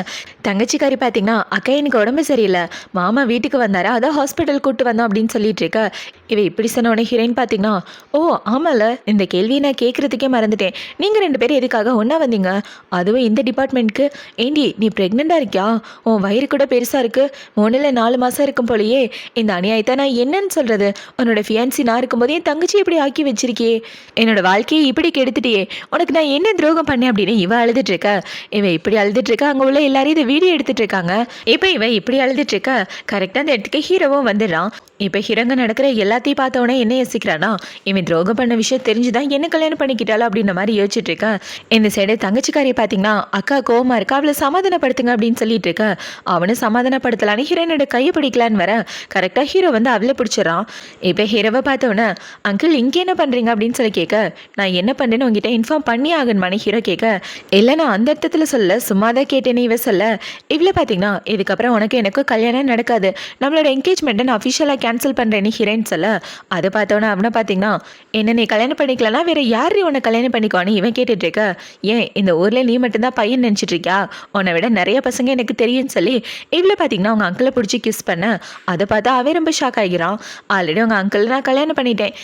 தங்கச்சிக்காரி பார்த்தீங்கன்னா அக்கா எனக்கு உடம்பு சரியில்லை, மாமா வீட்டுக்கு வந்தாரா அதான் ஹாஸ்பிட்டல் கூட்டு வந்தோம் அப்படின்னு சொல்லிட்டு இருக்க. இவ இப்படி சொன்ன உடனே ஹீரோயின் பார்த்தீங்கன்னா ஓ ஆமால இந்த கேள்வியை நான் கேட்கறதுக்கே மறந்துட்டேன், நீங்கள் 2 பேரும் எதுக்காக ஒன்றா வந்தீங்க, அதுவும் இந்த டிபார்ட்மெண்ட்க்கு, ஏண்டி நீ ப்ரெக்னெண்ட்டாக இருக்கியா, உன் வயிறு கூட பெருசாக இருக்குது, 3-4 மாதம் இருக்கும் போலையே, இந்த அநியாயத்தை நான் என்னன்னு சொல்கிறது, உன்னோட ஃபியான்சி நான் இருக்கும்போது என் தங்கச்சி இப்படி ஆக்கி வச்சிருக்கியே, என்னோட வாழ்க்கையை இப்படி கெடுத்துட்டியே, உனக்கு நான் என்ன துரோகம் பண்ணேன் அப்படின்னு இவ அழுதுட்ருக்க. இவன் இப்படி அழுதுட்ருக்க, அங்கே உள்ள எல்லாரும் இதை வீடியோ எடுத்துட்டு இருக்காங்க. இப்போ இவன் இப்படி அழுதுட்ருக்க கரெக்டாக அந்த இடத்துக்கு ஹீரோவும் வந்துடுறான். இப்போ ஹீரோங்க நடக்கிற எல்லாத்தையும் பார்த்தவொடனே என்ன யோசிக்கிறானா, இவன் துரோகம் பண்ண விஷயம் தெரிஞ்சுதான் என்ன கல்யாணம் பண்ணிக்கிட்டாலும் அப்படின்ற மாதிரி யோசிச்சுட்டு இருக்கேன். இந்த சைடு தங்கச்சிக்காரியை பார்த்தீங்கன்னா அக்கா கோவமா இருக்கா, அவளை சமாதானப்படுத்துங்க அப்படின்னு சொல்லிட்டு இருக்க. அவனு சமாதானப்படுத்தலான்னு ஹீரோனோட கையை பிடிக்கலான்னு வர கரெக்டாக ஹீரோ வந்து அவளை பிடிச்சிடறான். இப்போ ஹீரோவை பார்த்தவொன்னே அங்கிள் இங்கே என்ன பண்ணுறீங்க அப்படின்னு சொல்லி கேட்க, நான் என்ன பண்ணுறேன்னு உங்ககிட்ட இன்ஃபார்ம் பண்ணி ஆகணுமானு ஹீரோ கேட்க, இல்லை நான் அந்த இடத்துல சொல்ல சும்மா தான் கேட்டேன்னு இவ சொல்ல. இவ்வளோ பார்த்தீங்கன்னா இதுக்கப்புறம் உனக்கு எனக்கும் கல்யாணம் நடக்காது, நம்மளோட என்கேஜ்மெண்ட்டை நான் அஃபிஷியலாக கேன்சல் பண்ணுறேன்னு ஹீரோன்னு சொல்ல, அதை பார்த்தவொன்னே அவனை பார்த்தீங்கன்னா என்ன நீ கல்யாணம் பண்ணிக்கலன்னா வேற யார் உன்னை கல்யாணம் பண்ணிக்குவான்னு இவன் கேட்டுட்டு இருக்க. ஏன் இந்த ஊர்ல நீ மட்டும்தான் பையன் நினைச்சிட்டு இருக்கியா, உன்னை விட நிறைய பசங்க எனக்கு தெரியும்னு சொல்லி இவ்வளோ பார்த்தீங்கன்னா அவங்க அங்கிளை பிடிச்சி கிஸ் பண்ண. அதை பார்த்தா அவன் ரொம்ப ஷாக் ஆகிறான். ஆல்ரெடி உங்க அங்கிள் நான் கல்யாணம் பண்ணிட்டேன்,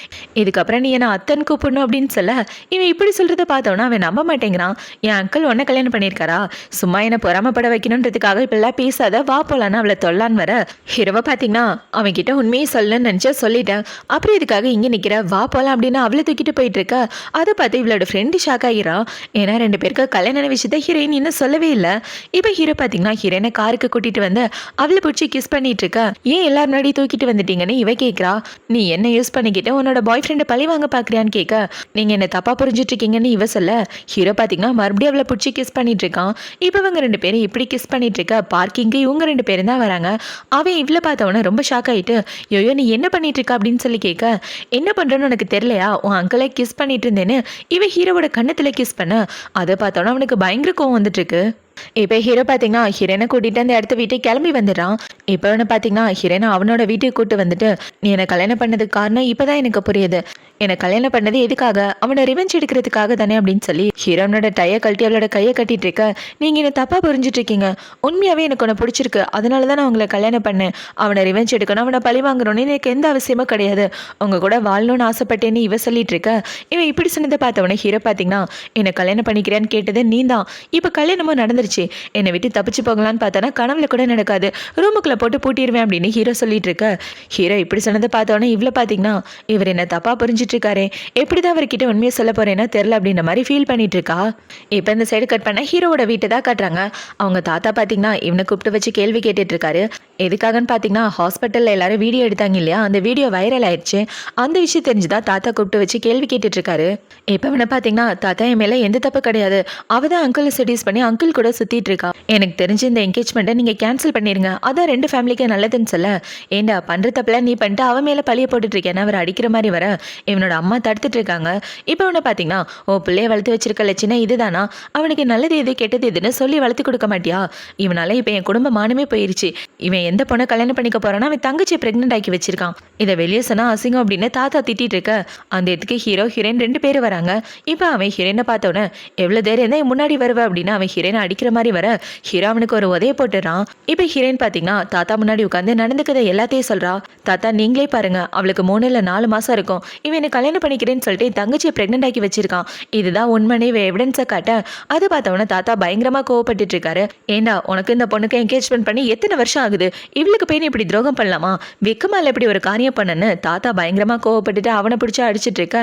இதுக்கப்புறம் நீ என்ன அத்தன் கூப்பிடணும் அப்படின்னு சொல்ல இவன் இப்படி சொல்றதை பார்த்தவனா அவன் நம்ப மாட்டேங்கிறான். என் அங்கிள் உன்னை கல்யாணம் பண்ணியிருக்காரா, சும்மா என்னை பொறாமப்பட வைக்கணுன்றதுக்காக இப்பெல்லாம் பேசாத, வா போலான்னு அவளை தொல்லான்னு வர. ஹீரோவை பார்த்தீங்கன்னா அவன் கிட்ட உண்மையை சொல்லணும்னு நினச்சா சொல்லிட்டேன், அப்புறம் இதுக்காக இங்கே நிற்கிற, வா போலாம் அப்படின்னு அவளை தூக்கிட்டு போயிட்டு இருக்க. அதை பார்த்து இவளோட ஃப்ரெண்டு ஷாக் ஆகிறான். ஏன்னா 2 பேருக்கு கல்யாண விஷயத்த ஹீரோயின் இன்னும் சொல்லவே இல்லை. இப்போ ஹீரோ பார்த்தீங்கன்னா ஹீரோயினை காருக்கு கூட்டிட்டு வந்து அவளை பிடிச்சி கிஸ் பண்ணிட்டு இருக்க. ஏன் எல்லாரும் முன்னாடி தூக்கிட்டு வந்துட்டீங்கன்னு இவ கேட்குறா. நீ என்ன யூஸ் பண்ணிக்கிட்டு உன்னோட பாய் ஃப்ரெண்டை பழி வாங்க பார்க்குறியான்னு கேட்க, நீங்கள் என்ன தப்பா புரிஞ்சிட்டு இருக்கீங்கன்னு இவ சொல்ல. ஹீரோ பார்த்தீங்கன்னா மறுபடியும் அவளை பிடிச்சி கிஸ் பண்ணிட்டு இருக்கான். இப்போ இவங்க 2 பேரும் இப்படி கிஸ் பண்ணிட்டு இருக்க பார்க்கிங்கு இவங்க 2 பேரும் தான் வராங்க. அவன் இவ்வளோ பார்த்தவொன்னே ரொம்ப ஷாக் ஆகிட்டு, ஐயோ நீ என்ன பண்ணிட்டு இருக்க அப்படின்னு சொல்லி கேட்க, என்ன பண்ணுறேன்னு உனக்கு தெரியலையா, உன் அங்கிளை கிஸ் பண்ணிட்டு இருந்தேன்னு இவன் ஹீரோவோட கண்ணத்தில் கிஸ் பண்ண. அதை பார்த்தோன்னா அவனுக்கு பயங்கர கோவம் வந்துட்டு இருக்கு. இப்போ ஹீரோ பார்த்தீங்கன்னா ஹீரோனை கூட்டிகிட்டு அந்த இடத்த வீட்டுக்கு கிளம்பி வந்துடுறான். இப்போ அவனை பார்த்தீங்கன்னா ஹீரோனை அவனோட வீட்டுக்கு கூட்டு வந்துட்டு, நீ என்னை கல்யாணம் பண்ணதுக்கு காரணம் இப்போ தான் எனக்கு புரியுது, என்னை கல்யாணம் பண்ணது எதுக்காக, அவனை ரிவெஞ்ச் எடுக்கிறதுக்காக தானே அப்படின்னு சொல்லி ஹீரோனோட டையை கழட்டி அவளோட கையை கட்டிட்டு இருக்க. நீங்கள் என்னை தப்பாக புரிஞ்சிட்டு இருக்கீங்க, உண்மையாகவே எனக்கு உன்னை பிடிச்சிருக்கு, அதனால தான் நான் உங்களை கல்யாணம் பண்ணேன், அவனை ரிவெஞ்ச் எடுக்கணும், அவனை பழி வாங்கணும்னு எனக்கு எந்த அவசியமும் கிடையாது, உங்கள் கூட வாழணும்னு ஆசைப்பட்டேன்னு இவ சொல்லிட்டு இருக்க. இவன் இப்படி சொன்னதை பார்த்தவொடனே ஹீரோ பார்த்தீங்கன்னா என்னை கல்யாணம் பண்ணிக்கிறேன்னு கேட்டது நீ தான், இப்போ கல்யாணமும் நடந்துருச்சு, என்னை விட்டு தப்பிச்சு போகலான்னு பார்த்தானா கனவுல கூட நடக்காது, ரூமுக்குள்ள போட்டு பூட்டிடுவேன் அப்படின்னு ஹீரோ சொல்லிட்டு இருக்க. ஹீரோ இப்படி சொன்னதை பார்த்தோன்னே இவ்வளோ பார்த்தீங்கன்னா இவர் என்ன தப்பா புரிஞ்சிட்டு இருக்காரு, எப்படிதான் அவர்கிட்ட உண்மையை சொல்ல போறேன்னா தெரியல அப்படின்ற மாதிரி ஃபீல் பண்ணிட்டு இருக்கா. இப்போ இந்த சைடு கட் பண்ண ஹீரோவோட வீட்டை தான் காட்டுறாங்க. அவங்க தாத்தா பார்த்தீங்கன்னா இவனை கூப்பிட்டு வச்சு கேள்வி கேட்டுட்டு இருக்காரு. எதுக்காகன்னு பார்த்தீங்கன்னா ஹாஸ்பிட்டலில் எல்லாரும் வீடியோ எடுத்தாங்க இல்லையா, அந்த வீடியோ வைரல் ஆயிடுச்சு, அந்த விஷயம் தெரிஞ்சுதான் தாத்தா கூப்பிட்டு வச்சு கேள்வி கேட்டுட்டு இருக்காரு. இப்போ இவனை பார்த்தீங்கன்னா தாத்தா என் மேலே எந்த தப்பு கிடையாது, அவதான் அங்கிள் செடியூஸ் பண்ணி அங்கிள் கூட சுத்திட்டு இருக்கா, எனக்கு தெரிஞ்சு இந்த என்கேஜ்மெண்ட்டை நீங்க கேன்சல் பண்ணிருங்க, அதான் 2 ஃபேமிலிக்கு நல்லதுன்னு சொல்ல. ஏண்டா பண்ற தப்பெல்லாம் நீ பண்ணிட்டு அவன் மேல பழிய போட்டுட்டு இருக்கேன்னு அவர் அடிக்கிற மாதிரி வர இவனோட அம்மா தடுத்துட்டு இருக்காங்க. இப்போ அவனை பார்த்தீங்கன்னா ஓ பிள்ளைய வளர்த்து வச்சிருக்க லட்சணா இதுதானா, அவனுக்கு நல்லது எது கெட்டது எதுன்னு சொல்லி வளர்த்து கொடுக்க மாட்டியா, இவனால இப்போ என் குடும்ப மானமே போயிருச்சு, இவன் எந்த பொண்ணை கல்யாணம் பண்ணிக்க போறானா, அவன் தங்கச்சியை பிரெக்னென்ட் ஆக்கி வச்சிருக்கான், இதை வெளியே சொன்னா அசிங்கம் அப்படின்னு தாத்தா திட்டிட்டு இருக்க. அந்த இடத்துக்கு ஹீரோ ஹீரோயின் 2 பேரும் வராங்க. இப்போ அவன் ஹீரோயினை பார்த்தோன்னே எவ்வளவு தைரியம் தான் முன்னாடி வருவ அப்படின்னு அவன் ஹீரோயினை அடிக்க அடிக்கிற மாதிரி வர ஹீரோ அவனுக்கு ஒரு உதைய போட்டுறான். இப்போ ஹீரோயின் பார்த்தீங்கன்னா தாத்தா முன்னாடி உட்காந்து நடந்துக்கதை எல்லாத்தையும் சொல்றா. தாத்தா நீங்களே பாருங்க, அவளுக்கு 3 இல்ல 4 மாசம் இருக்கும். இவன் என்ன கல்யாணம் பண்ணிக்கிறேன்னு சொல்லிட்டு என் தங்கச்சியை பிரெக்னென்ட் ஆக்கி வச்சிருக்கான். இதுதான் உண்மைனே எவிடன்ஸை காட்ட அது பார்த்தவொன்னே தாத்தா பயங்கரமா கோவப்பட்டு இருக்காரு. ஏண்டா உனக்கு இந்த பொண்ணுக்கு என்கேஜ்மெண்ட் பண்ணி எத்தனை வருஷம் ஆகுது, இவளுக்கு போய் இப்படி துரோகம் பண்ணலாமா, வெக்கமால இப்படி ஒரு காரியம் பண்ணன்னு தாத்தா பயங்கரமா கோவப்பட்டுட்டு அவனை பிடிச்சி அடிச்சிட்டு இருக்க.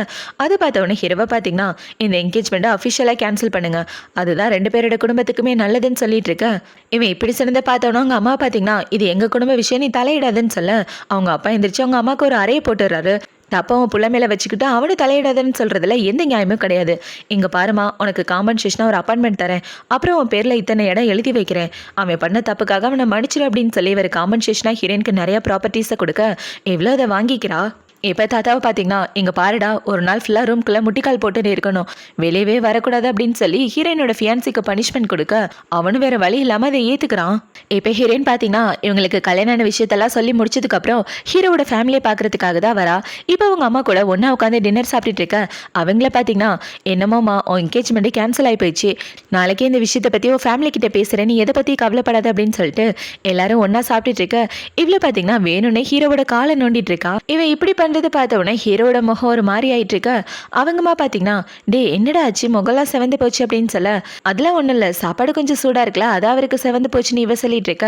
அது பார்த்தவொன்னே ஹீரோவை பார்த்தீங்கன்னா இந்த என்கேஜ்மெண்ட்டை அஃபிஷியலாக கேன்சல் பண்ணுங்க, அதுதான் 2 பேரோட குடும்பத்துக்குமே நல்லதுன்னு சொல்லிட்டு இருக்க. இவன் இப்படி சிறந்த பார்த்தவொன்னே அவங்க அம்மா பார்த்தீங்கன்னா இது எங்க குடும்ப விஷயம், நீ தலையிடாதுன்னு சொல்ல அவங்க அப்பா எந்திரிச்சு அவங்க அம்மாவுக்கு ஒரு அறையை போட்டுறாரு. தப்பவன் புள்ள மேலே வச்சுக்கிட்டு அவனு தலையிடாதுன்னு சொல்கிறதுல எந்த நியாயமும் கிடையாது. இங்கே பாருமா, உனக்கு காம்பன்சேஷனாக ஒரு அப்பாயின்மெண்ட் தரேன், அப்புறம் அவன் பேரில் இத்தனை இடம் எழுதி வைக்கிறேன், அவன் பண்ண தப்புக்காக அவனை மன்னிச்சிரு அப்படின்னு சொல்லி இவர் காம்பன்சேஷனாக ஹீரோயினுக்கு நிறையா ப்ராப்பர்ட்டிஸை கொடுக்க எவ்வளோ அதை வாங்கிக்கிறா. இப்போ தாத்தாவை பார்த்தீங்கன்னா இங்கே பாருடா, ஒரு நாள் ஃபுல்லாக ரூம்குள்ளே முட்டிக்கால் போட்டுன்னு இருக்கணும், வெளியவே வரக்கூடாது அப்படின்னு சொல்லி ஹீரோயினோட ஃபியான்சிக்கு பனிஷ்மெண்ட் கொடுக்க அவனும் வேற வழி இல்லாமல் அதை ஏற்றுக்கிறான். இப்போ ஹீரோயின் பார்த்தீங்கன்னா இவங்களுக்கு கல்யாண விஷயத்தெல்லாம் சொல்லி முடிச்சதுக்கப்புறம் ஹீரோவோட ஃபேமிலியை பார்க்கறதுக்காக தான் வரா. இப்போ அவங்க அம்மா கூட ஒன்றா உட்காந்து டின்னர் சாப்பிட்டுட்டு இருக்க. அவங்கள பார்த்தீங்கன்னா என்னமோமா உன் என்கேஜ்மெண்ட்டு கேன்சல் ஆகி போயிடுச்சு, நாளைக்கே இந்த விஷயத்தை பற்றி உன் ஃபேமிலி கிட்ட பேசுகிறேன், நீ எதை பற்றி கவலைப்படாது அப்படின்னு சொல்லிட்டு எல்லாரும் ஒன்றா சாப்பிட்டுட்டு இருக்க. இவ்வளோ பார்த்தீங்கன்னா வேணும்னே ஹீரோவோட காலை நோண்டிட்டு இருக்கா. இவன் இப்படி பண்ணுறது பார்த்த உடனே ஹீரோட முகம் ஒரு மாதிரி ஆயிட்டு இருக்க. அவங்கம்மா பார்த்தீங்கன்னா டே என்னடா ஆச்சு, முகம்லாம் செவந்து போச்சு அப்படின்னு சொல்ல அதெல்லாம் ஒன்றும் இல்லை, சாப்பாடு கொஞ்சம் சூடாக இருக்கல, அதான் அவருக்கு செவந்து போச்சுன்னு இவ சொல்லிட்டு இருக்க.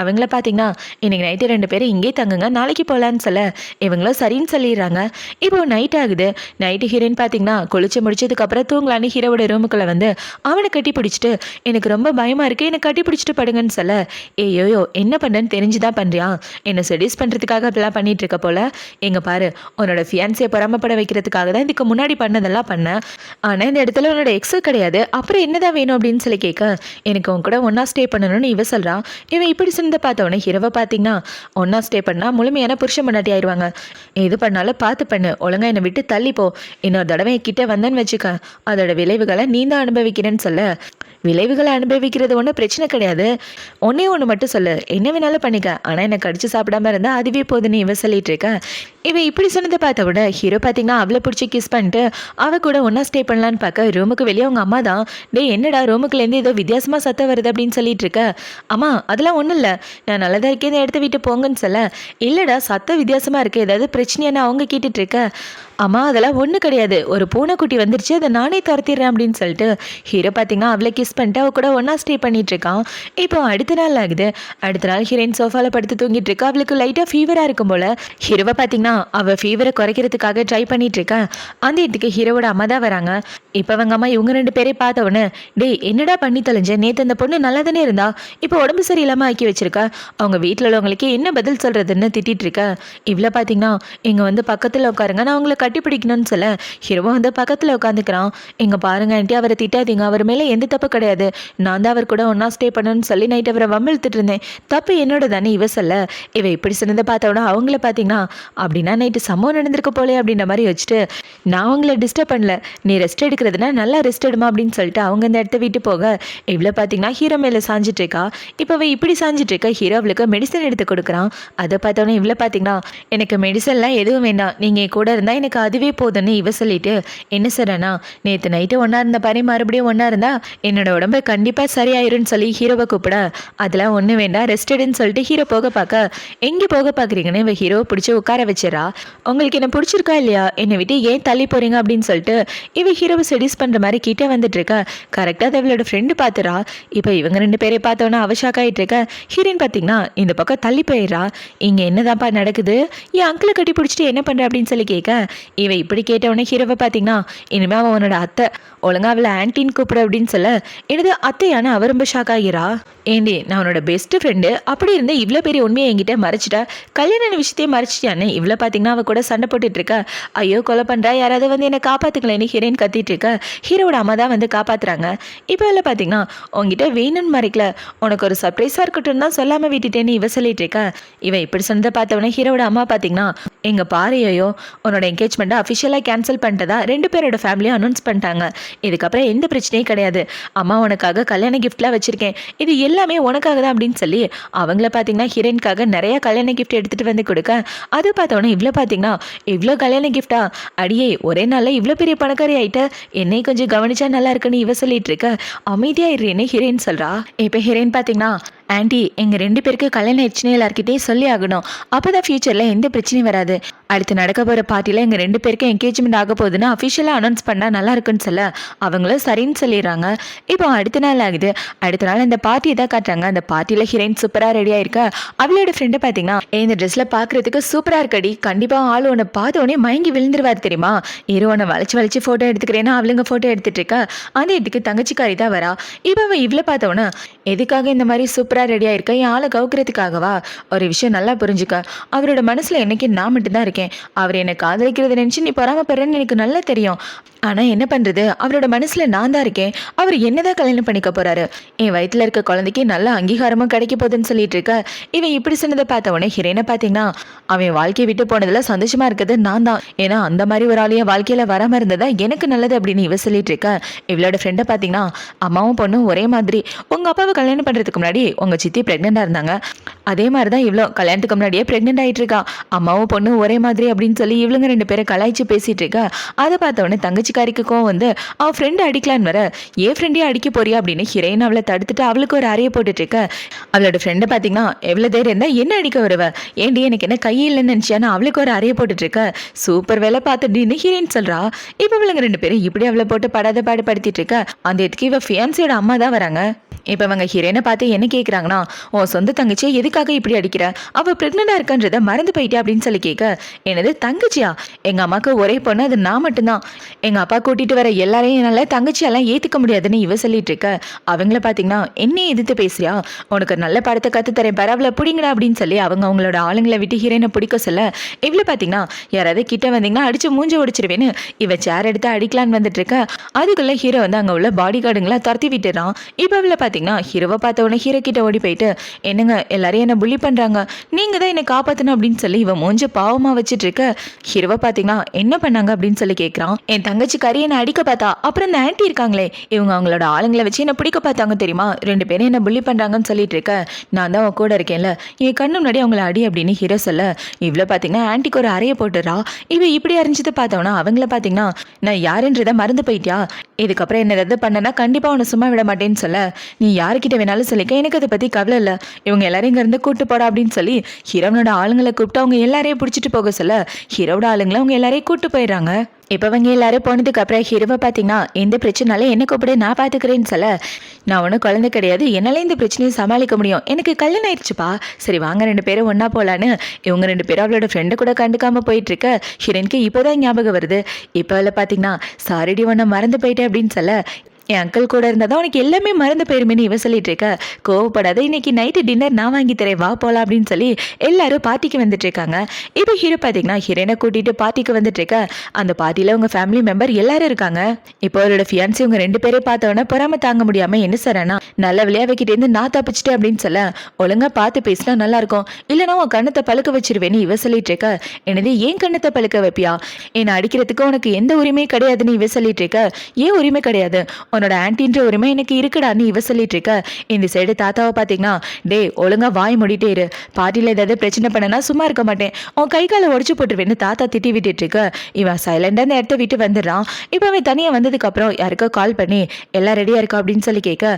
அவங்கள பார்த்தீங்கன்னா இன்னைக்கு நைட்டு 2 பேரும் இங்கே தங்குங்க, நாளைக்கு போகலான்னு சொல்ல இவங்களும் சரின்னு சொல்லிடுறாங்க. இப்போ நைட் ஆகுது. நைட்டு ஹீரோயின் பார்த்தீங்கன்னா குளிச்சு முடிச்சதுக்கப்புறம் தூங்கலான்னு ஹீரோவோட ரூமுக்குள்ளே வந்து அவனை கட்டி பிடிச்சிட்டு எனக்கு ரொம்ப பயமாக இருக்குது, என்னை கட்டி பிடிச்சிட்டு படுங்கன்னு சொல்ல ஏயோயோ என்ன பண்ணுன்னு தெரிஞ்சுதான் பண்ணுறியா, என்னை செடியூஸ் பண்ணுறதுக்காக அப்படிலாம் பண்ணிட்டு இருக்க போல, எங்கே பாரு உன்னோட ஃபியான்சியை பொறாமப்பட வைக்கிறதுக்காக தான் இதுக்கு முன்னாடி பண்ணதெல்லாம் பண்ணேன், ஆனால் இந்த இடத்துல உன்னோட எக்ஸு கிடையாது, அப்புறம் என்னதான் வேணும் அப்படின்னு சொல்லி கேட்க எனக்கு உன் கூட ஒன்றா ஸ்டே பண்ணணும்னு இவ சொல்கிறான். இவன் இப்படி சிறந்த பார்த்தவொடனே ஹீரோவை பார்த்தீங்கன்னா ஒன்றா ஸ்டே பண்ணால் முழுமையான புருஷன் முன்னாடி ஆயிடுவாங்க, எது பண்ணாலும் பார்த்து பண்ணு, ஒழுங்கா என்னை விட்டு தள்ளிப்போ, இன்னொரு தடவை கிட்ட வந்தேன்னு வச்சுக்க அதோட விளைவுகளை நீ தான் அனுபவிக்கிறேன்னு சொல்ல விளைவுகளை அனுபவிக்கிறது ஒன்றும் பிரச்சனை கிடையாது, ஒன்றே ஒன்று மட்டும் சொல்லு, என்ன வேணாலும் பண்ணிக்க, ஆனால் என்னை கடிச்சு சாப்பிடாம இருந்தால் அதுவே போதுன்னு இவ சொல்லிட்டு இருக்க. இவன் இப்படி சொன்னதை பார்த்த விட ஹீரோ பார்த்தீங்கன்னா அவளை பிடிச்சி கிஸ் பண்ணிட்டு அவ கூட ஒன்றா ஸ்டே பண்ணலான்னு பார்க்க ரூமுக்கு வெளியே அவங்க அம்மா தான் டே என்னடா ரூமுக்குலேருந்து ஏதோ வித்தியாசமாக சத்தம் வருது அப்படின்னு சொல்லிட்டு இருக்க. அம்மா அதெல்லாம் ஒன்றும் இல்லை, நான் நல்லதாக இருக்கேன், இந்த இடத்த விட்டு போங்கன்னு சொல்ல இல்லைடா சத்தம் வித்தியாசமாக இருக்குது, ஏதாவது பிரச்சனையான அவங்க கேட்டுட்டு இருக்க. அம்மா அதெல்லாம் ஒன்றும் கிடையாது, ஒரு பூனைக்குட்டி வந்துருச்சு, அதை நானே துரத்திடுறேன் அப்படின்னு சொல்லிட்டு ஹீரோ பார்த்தீங்கன்னா அவளை கிஸ் பண்ணிட்டு அவ கூட ஒன்றா ஸ்டே பண்ணிட்டு இருக்கான். இப்போ அடுத்த நாள் ஆகுது. அடுத்த நாள் ஹீரோயின் சோஃபாவில் படுத்து தூங்கிட்டு இருக்கா. அவளுக்கு லைட்டாக ஃபீவராக இருக்கும் போல. ஹீரோவை பார்த்தீங்கன்னா அவள் ஃபீவரை குறைக்கிறதுக்காக ட்ரை பண்ணிட்டு இருக்கா. அந்த இடத்துக்கு ஹீரோவோட அம்மா தான் வராங்க. இப்போ அவங்க அம்மா இவங்க 2 பேரே பார்த்த உடனே டேய் என்னடா பண்ணி தொலைஞ்ச, நேற்று அந்த பொண்ணு நல்லா தானே இருந்தா, இப்போ உடம்பு சரியில்லாமல் ஆக்கி வச்சிருக்கா, அவங்க வீட்டில் உள்ளவங்களுக்கு என்ன பதில் சொல்கிறதுன்னு திட்டிட்டு இருக்கா. இவ்வளோ பார்த்தீங்கன்னா இங்கே வந்து பக்கத்தில் உட்காருங்க, நான் அவங்கள கட்டி பிடிக்கணும்னு சொல்ல ஹீரோவும் வந்து பக்கத்தில் உட்காந்துக்கிறான். இங்கே பாருங்க ஆண்டி, அவரை திட்டாதீங்க, அவர் மேலே எந்த தப்பு கிடையாது, நான் தான் அவர் கூட ஒன்றா ஸ்டே பண்ணணும்னு சொல்லி நைட் அவரை வம்பிழுத்துட்டு இருந்தேன், தப்பு என்னோட தானே இவ சொல்ல இவ இப்படி சொன்னதை பார்த்தோன்னா அவங்கள பார்த்தீங்கன்னா அப்படின்னா நைட்டு சம்பவம் நடந்திருக்க போலே அப்படின்ற மாதிரி வச்சுட்டு நான் அவங்கள டிஸ்டர்ப் பண்ணல, நீ ரெஸ்ட் எடுக்கிறதுனா நல்லா ரெஸ்ட் எடுமா அப்படின்னு சொல்லிட்டு அவங்க இந்த இடத்த விட்டு போக இவ்வளோ பார்த்தீங்கன்னா ஹீரோ மேலே சாஞ்சிட்டு இருக்கா. இப்போ அவள் இப்படி சாஞ்சிட்டு இருக்கா. ஹீரோ அவளுக்கு மெடிசன் எடுத்து கொடுக்குறான். அதை பார்த்தோன்னே இவ்வளோ பார்த்தீங்கன்னா எனக்கு மெடிசன்லாம் எதுவும் வேண்டாம், நீங்கள் கூட இருந்தால் எனக்கு அதுவே போதுன்னு இவ சொல்லிட்டு என்ன சொல்கிறேன்னா நேற்று நைட்டு ஒன்றா இருந்த பாரு, மறுபடியும் ஒன்றா இருந்தா என்னோட உடம்பு கண்டிப்பாக சரியாயிருன்னு சொல்லி ஹீரோவை கூப்பிட அதெல்லாம் ஒன்றும் வேண்டாம் ரெஸ்ட் எடுன்னு சொல்லிட்டு ஹீரோ போக பார்க்க எங்கே போக பார்க்குறீங்கன்னு இவ ஹீரோவை பிடிச்சி உட்கார வச்சிடறா. உங்களுக்கு என்ன பிடிச்சிருக்கா இல்லையா, என்னை விட்டு ஏன் தள்ளி போகிறீங்க அப்படின்னு சொல்லிட்டு இவ ஹீரோவை செடியூஸ் பண்ணுற மாதிரி கிட்டே வந்துட்டு இருக்க. கரெக்டாக அதை அவளோட ஃப்ரெண்டு பார்த்துறா. இப்போ இவங்க 2 பேரை பார்த்தோன்னா அவ ஷாக் ஆகிட்டு இருக்க. ஹீரோயின் பார்த்தீங்கன்னா இந்த பக்கம் தள்ளி போயிடுறா. இங்கே என்னதான்ப்பா நடக்குது, என் அங்கிளை கட்டி பிடிச்சிட்டு என்ன பண்ணுற அப்படின்னு சொல்லி கேட்க இவ இப்படி கேட்டவொடனே ஹீரோவை பார்த்தீங்கன்னா இனிமேல் அவன் அவனோட அத்தை ஒழுங்கா அவளை ஆன்டின்னு கூப்பிட அப்படின்னு சொல்ல எனது அத்தையான அவ ரொம்ப ஷாக் ஆகிறா. ஏண்டி நான் அவனோட பெஸ்ட் ஃப்ரெண்டு, அப்படி இருந்த இவ்வளோ பெரிய உண்மையை என்கிட்ட மறைச்சிட்டா, கல்யாண விஷயத்தையே மறைச்சிட்டான்னு இவ்வளோ பார்த்தீங்கன்னா அவ கூட சண்டை போட்டுட்டு இருக்க. ஐயோ கொலை பண்ணுறா, யாராவது வந்து என்னை காப்பாற்றுக்கலன்னு ஹீரோயின் கத்திட்டு இருக்க. ஹீரோட அம்மா தான் வந்து காப்பாற்றுறாங்க. இப்போ இல்லை பார்த்தீங்கன்னா உங்ககிட்ட வேணும்னு மறைக்கல, உனக்கு ஒரு சர்ப்ரைஸாக இருக்கட்டும் தான் சொல்லாமல் விட்டுட்டேன்னு இவ சொல்லிட்டு இருக்க. இவன் இப்படி சொன்னதை பார்த்தவொடனே ஹீரோட அம்மா பார்த்தீங்கன்னா எங்கள் பாரு ஐயோ உன்னோட என்கேஜ்மெண்ட்டை அஃபிஷியலாக கேன்சல் பண்ணிட்டதா 2 பேரோட ஃபேமிலியும் அனௌன்ஸ் பண்ணிட்டாங்க, இதுக்கப்புறம் எந்த பிரச்சனையும் கிடையாது. அம்மா உனக்காக கல்யாண கிஃப்ட்லாம் வச்சிருக்கேன், இது எல்லாமே உனக்காக தான் அப்படின்னு சொல்லி அவங்கள பார்த்தீங்கன்னா ஹீரோயின்காக நிறைய கல்யாண கிஃப்ட் எடுத்துட்டு வந்து கொடுக்க, அது பார்த்தோன்னே இவ்வளோ பார்த்தீங்கன்னா இவ்வளோ கல்யாண கிஃப்டா, அடியே ஒரே நாளில் இவ்வளோ பெரிய பணக்காரி ஆயிட்ட, என்னை கொஞ்சம் கவனிச்சா நல்லா இருக்குன்னு இவ சொல்லிட்டு இருக்க. அமைதியா இருன்னு ஹீரோயின் சொல்றா. இப்போ ஹீரோயின் பார்த்தீங்கன்னா ஆண்டி எங்கள் 2 பேருக்கு கல்யாணம் ஆயிடுச்சுன்னு எல்லாருக்கிட்டே சொல்லி ஆகணும், அப்போ தான் ஃபியூச்சரில் எந்த பிரச்சனையும் வராது. அடுத்து நடக்க போகிற பார்ட்டியில் எங்கள் 2 பேருக்கும் என்கேஜ்மெண்ட் ஆக போகுதுன்னு அஃபிஷியலாக அனௌன்ஸ் பண்ணால் நல்லா இருக்குன்னு சொல்ல அவங்களும் சரின்னு சொல்லிடுறாங்க. இப்போ அடுத்த நாள் ஆகுது. அடுத்த நாள் அந்த பார்ட்டியை தான் காட்டுறாங்க. அந்த பார்ட்டியில் ஹீரோயின் சூப்பராக ரெடியாக இருக்க. அவளோட ஃப்ரெண்டு பார்த்தீங்கன்னா இந்த ட்ரெஸ்ஸில் பார்க்குறதுக்கு சூப்பராக இருக்கடி, கண்டிப்பாக ஆள் உன்னை பார்த்தோன்னே மயங்கி விழுந்துருவார் தெரியுமா, ஹீரோ உன்னை வளைச்சு ஃபோட்டோ எடுத்துக்கிறேன்னா அவளுங்க ஃபோட்டோ எடுத்துட்டு இருக்கா. அந்த இடத்துக்கு தங்கச்சிக்காரி தான் வரா. இப்போ அவன் இவ்வளோ பார்த்தவொன்னே எதுக்காக இந்த மாதிரி சூப்பராக ரெடியாக இருக்க, என் ஆளை கவுக்கிறதுக்காகவா? ஒரு விஷயம் நல்லா புரிஞ்சுக்க, அவரோட மனசில் என்னைக்கு நான் மட்டும்தான் இருக்கேன். அவர் என்னை காதலிக்கிறத நினச்சி நீ பொறாமப்படுறேன்னு எனக்கு நல்லா தெரியும். ஆனால் என்ன பண்ணுறது, அவரோட மனசில் நான் தான் இருக்கேன். அவர் என்னதான் கல்யாணம் பண்ணிக்க போகிறாரு, என் வயிற்றில் இருக்க குழந்தைக்கு நல்ல அங்கீகாரமும் கிடைக்க போகுதுன்னு சொல்லிட்டு இருக்க. இவன் இப்படி சொன்னதை பார்த்த உடனே ஹீரோயினை பார்த்தீங்கன்னா அவன் வாழ்க்கையை விட்டு போனதில் சந்தோஷமாக இருக்கிறது நான் தான். ஏன்னா அந்த மாதிரி ஒரு ஆளைய வாழ்க்கையில் வராமல் இருந்ததா எனக்கு நல்லது அப்படின்னு இவ சொல்லிட்டு இருக்க. இவளோட ஃப்ரெண்டை பார்த்தீங்கன்னா அம்மாவும் பொண்ணும் ஒரே மாதிரி. உங்கள் அப்பாவை கல்யாணம் பண்ணுறதுக்கு முன்னாடி உங்கள் சித்தி ப்ரெக்னெண்ட்டாக இருந்தாங்க, அதே மாதிரி தான் இவ்வளோ கல்யாணத்துக்கு முன்னாடியே ப்ரெக்னென்ட் ஆகிட்டு இருக்கா. அம்மாவும் பொண்ணும் ஒரே மாதிரி அப்படின்னு சொல்லி இவளுங்க 2 பேரை கலாய்ச்சி பேசிட்டு இருக்கா. அதை பார்த்த உடனே தங்கச்சிக்காரிக்கு கோவம் வந்து அவள் ஃப்ரெண்டு அடிக்கலான்னு வர, ஏன் ஃப்ரெண்டே அடிக்க போறியா அப்படின்னு ஹீரோயின் அவளை தடுத்துட்டு அவளுக்கு ஒரு அறையை போட்டுட்டு இருக்க. அவளோட ஃப்ரெண்டை பார்த்தீங்கன்னா எவ்வளோ தைரியம் இருந்தால் என்ன அடிக்க வருவ, ஏண்டி எனக்கு என்ன கையே இல்லைன்னு நினச்சியான்னு அவளுக்கு ஒரு அறையை போட்டுட்டு இருக்க. சூப்பர் வேலை பார்த்துட்டு ஹீரோயின் சொல்றா. இப்போ இவளுங்க 2 பேரும் இப்படி அவளை போட்டு படாத பாடுபடுத்திட்டு இருக்க. அந்த இடத்துக்கு இவ ஃபியான்சியோட அம்மா தான் வராங்க. இப்போ அவங்க ஹீரோயினை பார்த்து என்ன கேட்குறாங்கன்னா, உன் சொந்த தங்கச்சியை எதுக்காக இப்படி அடிக்கிற, அவள் ப்ரெக்னெண்டாக இருக்கான்றதை மறந்து போயிட்டே அப்படின்னு சொல்லி கேட்க, என்னது தங்கச்சியா, எங்கள் அம்மாவுக்கு ஒரே பொண்ணு, அது நான் மட்டும்தான். எங்கள் அப்பா கூட்டிகிட்டு வர எல்லாரையும் என்னால் தங்கச்சியெல்லாம் ஏற்றுக்க முடியாதுன்னு இவ சொல்லிட்டு இருக்க. அவங்கள பார்த்தீங்கன்னா என்ன எதிர்த்து பேசுறியா, உனக்கு நல்ல படத்தை கற்றுத்தரேன் பரவாயில்ல பிடிங்கடா அப்படின்னு சொல்லி அவங்களோட ஆளுங்களை விட்டு ஹீரோயினை பிடிக்க சொல்ல, இவ்வளோ பார்த்தீங்கன்னா யாராவது கிட்ட வந்தீங்கன்னா அடிச்சு மூஞ்சி ஒடிச்சிருவேன்னு இவ சேர் எடுத்து அடிக்கலான்னு வந்துட்டு இருக்க. அதுக்குள்ள ஹீரோ வந்து அங்கே உள்ள பாடி கார்டுங்களா துரத்தி விட்டுறான். இப்போ அவளை பார்த்தீங்கன்னா ஹீரோவை பார்த்த உடனே ஹீரோ கிட்ட ஓடி போயிட்டு, என்னங்க எல்லாரையும் என்ன புள்ளி பண்ணுறாங்க, நீங்கள் தான் என்னை காப்பாற்றணும் அப்படின்னு சொல்லி இவன் மூஞ்ச பாவமாக வச்சுட்டு இருக்க. ஹீரோவை பார்த்தீங்கன்னா என்ன பண்ணாங்க அப்படின்னு சொல்லி கேட்குறான். என் தங்கச்சி கறி என்னை அடிக்க பார்த்தா, அப்புறம் இந்த ஆன்ட்டி இருக்காங்களே இவங்க அவங்களோட ஆளுங்களை வச்சு என்னை பிடிக்க பார்த்தாங்க தெரியுமா, 2 பேரும் என்ன புள்ளி பண்ணுறாங்கன்னு சொல்லிட்டு இருக்க. நான் தான் அவன் கூட இருக்கேன்ல, என் கண்ணு முன்னாடி அவங்கள அடி அப்படின்னு ஹீரோ சொல்ல, இவ்வளோ பார்த்தீங்கன்னா ஆன்ட்டிக்கு ஒரு அறையை போட்டுறா. இவ இப்படி அறிஞ்சது பார்த்தோன்னா அவங்கள பார்த்தீங்கன்னா நான் யாருன்றதை மறந்து போயிட்டியா, இதுக்கப்புறம் என்ன ரத்து பண்ணனா கண்டிப்பாக உன்னை சும்மா விட மாட்டேன்னு சொல்ல, நீ யாருக்கிட்ட வேணாலும் சொல்லிக்க, எனக்கு அதை பற்றி கவலை இல்லை, இவங்க எல்லாரையும் இங்கேருந்து கூப்பிட்டு போடா அப்படின்னு சொல்லி ஹீரோனோட ஆளுங்களை கூப்பிட்டு அவங்க எல்லாரையும் பிடிச்சிட்டு போக சொல்ல, ஹீரோட ஆளுங்களை அவங்க எல்லாரையும் கூப்பிட்டு போயிடுறாங்க. இப்போ அவங்க எல்லாரும் போனதுக்கு அப்புறம் ஹீரோவை பார்த்தீங்கன்னா எந்த பிரச்சனாலும் என்ன கூப்பிட நான் பார்த்துக்கிறேன்னு சொல்ல, நான் ஒன்றும் குழந்தை கிடையாது, என்னால் இந்த பிரச்சனையை சமாளிக்க முடியும், எனக்கு கல்யாணம் ஆயிடுச்சுப்பா, சரி வாங்க 2 பேரும் ஒன்றா போகலான்னு இவங்க 2 பேரும் அவளோட ஃப்ரெண்டை கூட கண்டுக்காமல் போயிட்டு இருக்க. ஹீரோனுக்கு இப்போதான் ஞாபகம் வருது. இப்போ அதில் பார்த்தீங்கன்னா சாரிடி ஒன்றை மறந்து போயிட்டேன் அப்படின்னு சொல்ல, என் அங்கிள் கூட இருந்தால் தான் உனக்கு எல்லாமே மறந்து போயிருமேன்னு இவ சொல்லிட்டு இருக்க. கோவப்படாத, இன்னைக்கு நைட்டு டின்னர் நான் வாங்கி தரேன் வா போகலாம் அப்படின்னு சொல்லி எல்லாரும் பார்ட்டிக்கு வந்துட்டு இருக்காங்க. இப்போ ஹீரோ பார்த்தீங்கன்னா ஹீரோனை கூட்டிட்டு பார்ட்டிக்கு வந்துட்டு இருக்க. அந்த பார்ட்டியில் உங்க ஃபேமிலி மெம்பர் எல்லாரும் இருக்காங்க. இப்போ அவரோட ஃபியான்சி உங்க 2 பேரும் பார்த்தவொன்னே பொறாம தாங்க முடியாம என்ன சொல்றேன்னா, நல்ல விளையாவிக்கிட்டேருந்து நான் தப்பிச்சிட்டேன் அப்படின்னு சொல்ல, ஒழுங்கா பார்த்து பேசினா நல்லா இருக்கும், இல்லைன்னா உன் கண்ணத்தை பழுக்க வச்சிருவேன்னு இவ சொல்லிட்டு இருக்க. எனது ஏன் கண்ணத்தை பழுக்க வைப்பியா, என்னை அடிக்கிறதுக்கு உனக்கு எந்த உரிமையும் கிடையாதுன்னு இவ சொல்லிட்டு இருக்க. ஏன் உரிமை கிடையாது, உன்னோட ஆன்டின்ற உரிமை எனக்கு இருக்குடான்னு இவ சொல்லிட்டு இருக்க. இந்த சைடு தாத்தாவை பார்த்தீங்கன்னா, டே ஒழுங்கா வாய் மூடிட்டே இரு, பார்ட்டியில் ஏதாவது பிரச்சனை பண்ணனா சும்மா இருக்க மாட்டேன், உன் கை காலை உடச்சு போட்டுருவேன்னு தாத்தா திட்டி விட்டுட்டு இருக்க. இவன் சைலண்டாக அந்த இடத்த விட்டு வந்துடுறான். இப்போ அவன் தனியாக வந்ததுக்கு அப்புறம் யாருக்கோ கால் பண்ணி எல்லாம் ரெடியா இருக்கா அப்படின்னு சொல்லி கேட்க,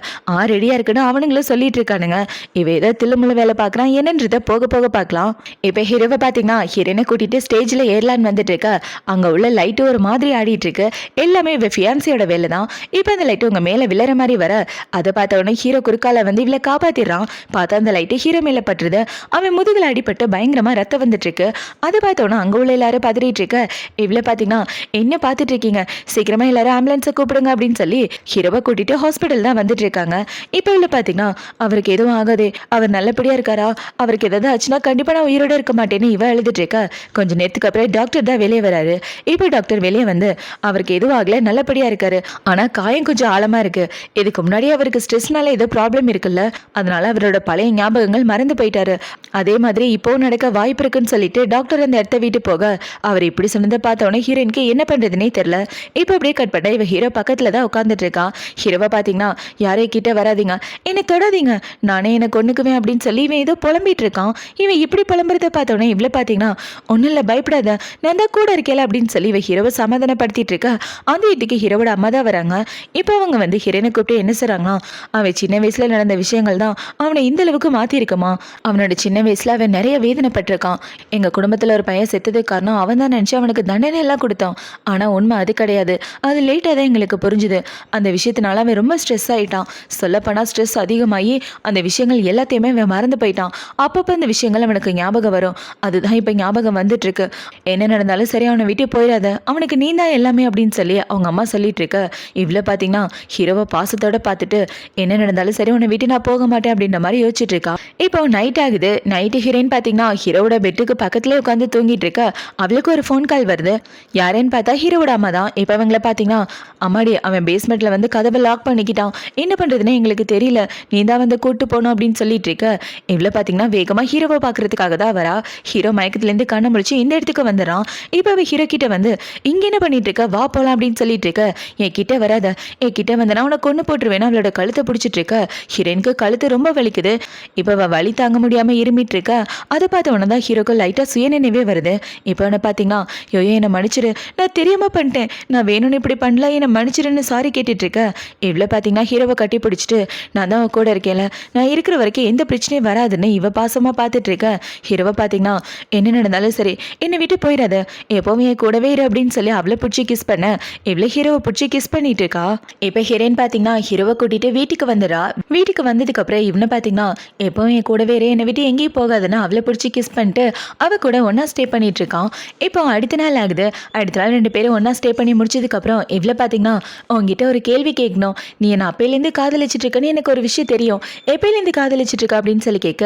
ரெடியா இருக்குன்னு அவனுங்களும் சொல்லிட்டு இருக்கானுங்க. இவ ஏதோ தில்லுமுள்ள வேலை பார்க்குறான், என்னன்றத போக போக பார்க்கலாம். இப்போ ஹீரோவை பார்த்தீங்கன்னா ஹீரோனை கூட்டிட்டு ஸ்டேஜில் ஏறலான்னு வந்துட்டு இருக்க. அங்கே உள்ள லைட்டு ஒரு மாதிரி ஆடிட்டு இருக்கு. எல்லாமே இவ ஃபியான்சியோட வேலை தான். இப்போ அந்த லைட்டு உங்க மேலே விழற மாதிரி வர, அதை பார்த்த உடனே ஹீரோ குறுக்கால வந்து இவளை காப்பாத்திடுறான். பார்த்தா அந்த லைட்டு ஹீரோ மேலே பட்டுருது. அவன் முதுகில் அடிபட்டு பயங்கரமா ரத்தம் வந்துட்டு இருக்கு. அதை பார்த்த உடனே அங்கே உள்ள எல்லாரும் பதறிட்டு இருக்க. இவ்வளோ பார்த்தீங்கன்னா என்ன பார்த்துட்டு இருக்கீங்க, சீக்கிரமா எல்லாரும் ஆம்புலன்ஸை கூப்பிடுங்க அப்படின்னு சொல்லி ஹீரோவை கூட்டிட்டு ஹாஸ்பிட்டல் தான் வந்துட்டு இருக்காங்க. இப்போ இவ்வளோ பார்த்தீங்கன்னா அவருக்கு எதுவும் ஆகாது, அவர் நல்லபடியா இருக்காரா, அவருக்கு ஏதாவது ஆச்சுன்னா கண்டிப்பா நான் உயிரோட இருக்க மாட்டேன்னு இவ எழுதிட்டு இருக்க. கொஞ்ச நேரத்துக்கு அப்புறம் டாக்டர் தான் வெளியே வராரு. இப்போ டாக்டர் வெளியே வந்து அவருக்கு எதுவும் ஆகல, நல்லபடியா இருக்காரு, ஆனா காயம் கொஞ்சம் ஆழமா இருக்கு. இதுக்கு முன்னாடி அவருக்கு ஸ்ட்ரெஸ்னால ஏதோ ப்ராப்ளம் இருக்குல்ல, அதனால அவரோட பழைய ஞாபகங்கள் மறந்து போயிட்டாரு. அதே மாதிரி இப்போ நடக்க வாய்ப்பு இருக்குன்னு சொல்லிட்டு டாக்டர் அந்த இடத்த விட்டு போக அவர் இப்படி சொன்னதை பார்த்த உடனே ஹீரோயினுக்கு என்ன பண்றதுனே தெரியல. இப்போ அப்படியே கட் பண்ண இவ ஹீரோ பக்கத்துல தான் உட்காந்துட்டு இருக்கா. ஹீரோவை பாத்தீங்கன்னா யாரையும் கிட்ட வராதீங்க, என்னை தொடாதீங்க, நானே என்னை கொன்னுக்குவேன் அப்படின்னு சொல்லி இவன் ஏதோ புலம்பிட்டு இருக்கான். இவன் இப்படி புலம்புறத பார்த்த உடனே இவ்வளவு பாத்தீங்கன்னா ஒன்னும் இல்ல, பயப்படாத, நான் தான் கூட இருக்கேல அப்படின்னு சொல்லி இவ ஹீரோவை சமாதானப்படுத்திட்டு இருக்க. அந்த வீட்டுக்கு ஹீரோவோட அம்மா தான் வராங்க. இப்போ அவங்க வந்து ஹீரோனை கூப்பிட்டு என்ன சொல்றாங்கன்னா, அவன் சின்ன வயசுல நடந்த விஷயங்கள் தான் அவனை இந்த அளவுக்கு மாத்திருக்குமா. அவனோட சின்ன வயசுல அவன் நிறைய வேதனைப்பட்டிருக்கான். எங்க குடும்பத்துல ஒரு பையன் செத்ததுக்கு காரணம் அவன் தான் நினைச்சு அவனுக்கு தண்டனை எல்லாம் கொடுத்தான். ஆனா உண்மை அது கிடையாது. அது லேட்டா தான் எங்களுக்கு புரிஞ்சுது. அந்த விஷயத்தினால அவன் ரொம்ப ஸ்ட்ரெஸ் ஆயிட்டான். சொல்லப்போனா ஸ்ட்ரெஸ் அதிகமாகி அந்த விஷயங்கள் எல்லாத்தையுமே அவன் மறந்து போயிட்டான். அப்பப்போ அந்த விஷயங்கள் அவனுக்கு ஞாபகம் வரும். அதுதான் இப்ப ஞாபகம் வந்துட்டு இருக்கு. என்ன நடந்தாலும் சரி, அவனை விட்டு போயிடாத, அவனுக்கு நீ தான் எல்லாமே அப்படின்னு சொல்லி அவங்க அம்மா சொல்லிட்டு இருக்க. இவ்வளோ பார்த்தீங்கன்னா ஹீரோவை பாசத்தோட பார்த்துட்டு என்ன நடந்தாலும் சரி உன்னை விட்டு நான் போக மாட்டேன் அப்படின்ற மாதிரி யோசிச்சுட்டு இருக்கா. இப்போ நைட் ஆகுது. நைட்டு ஹீரோயின் பார்த்தீங்கன்னா ஹீரோவோட பெட்டுக்கு பக்கத்துலேயே உட்காந்து தூங்கிட்டு இருக்க. அவளுக்கு ஒரு ஃபோன் கால் வருது. யாருன்னு பார்த்தா ஹீரோவோட அம்மா தான். இப்போ அவங்கள பார்த்தீங்கன்னா, அம்மாடி அவன் பேஸ்மெண்ட்ல வந்து கதவை லாக் பண்ணிக்கிட்டான், என்ன பண்றதுன்னு எங்களுக்கு தெரியல, நீ தான் வந்து கூட்டு போகணும் அப்படின்னு சொல்லிட்டு இருக்க. இவ்வளோ பார்த்தீங்கன்னா வேகமாக ஹீரோவை பார்க்கறதுக்காக தான் வரா. ஹீரோ மயக்கத்துலேருந்து கண்ணை முடிச்சு இந்த இடத்துக்கு வந்துடுறான். இப்போ அவ ஹீரோ கிட்ட வந்து இங்க என்ன பண்ணிட்டு இருக்க, வா போலாம் அப்படின்னு சொல்லிட்டு இருக்க. என் கிட்ட வராத, என் கிட்ட வந்தனா உனக்கு கொண்டு போட்டுருவேன், அவளோட கழுத்தை பிடிச்சிட்டு இருக்க. ஹீரோனுக்கு கழுத்து ரொம்ப வலிக்குது. இப்போ அவ வலி தாங்க முடியாம இருமிட்டு இருக்க. அதை பார்த்த உடனே தான் ஹீரோக்கு லைட்டா சுயநினைவே வருது. இப்போ அவனை பார்த்தீங்கன்னா, யோயோ என்னை மன்னிச்சிரு, நான் தெரியாம பண்ணிட்டேன், நான் வேணும்னு இப்படி பண்ணல, என்னை மன்னிச்சிருன்னு சாரி கேட்டுட்டு இருக்க. இவ்வளோ பார்த்தீங்கன்னா ஹீரோவை கட்டி பிடிச்சிட்டு நான் தான் கூட இருக்கேன்ல, நான் இருக்கிற வரைக்கும் எந்த பிரச்சனையும் வராதுன்னு இவ பாசமா பார்த்துட்டு இருக்க. ஹீரோவை பார்த்தீங்கன்னா என்ன நடந்தாலும் சரி என்னை விட்டு போயிடாத, எப்பவும் என் கூடவே இரு அப்படின்னு சொல்லி அவளை பிடிச்சி கிஸ் பண்ண. இவ்வளோ ஹீரோவை பிடிச்சி கிஸ் பண்ணிட்டு இருக்கா. இப்போ ஹீரோயின் பார்த்தீங்கன்னா ஹீரோவை கூட்டிட்டு வீட்டுக்கு வந்துடுறா. வீட்டுக்கு வந்ததுக்கு அப்புறம் இவனை பார்த்தீங்கன்னா எப்பவும் என் கூடவே இரு, என்னை விட்டு எங்கேயும் போகாதுன்னு அவளை பிடிச்சி கிஸ் பண்ணிட்டு அவ கூட ஒன்னா ஸ்டே பண்ணிட்டு இருக்கான். இப்போ அடுத்த நாள் ஆகுது. அடுத்த நாள் ரெண்டு பேரும் ஒன்னா ஸ்டே பண்ணி முடிச்சதுக்கு அப்புறம் இவ்வளோ பார்த்தீங்கன்னா உங்ககிட்ட ஒரு கேள்வி கேட்கணும், நீ என்ன அப்பையிலேருந்து காதலிச்சிட்டு இருக்கன்னு எனக்கு ஒரு விஷயம் தெரியும், எப்பையிலேருந்து காதலிச்சிட்டு இருக்க அப்படின்னு சொல்லி கேட்க.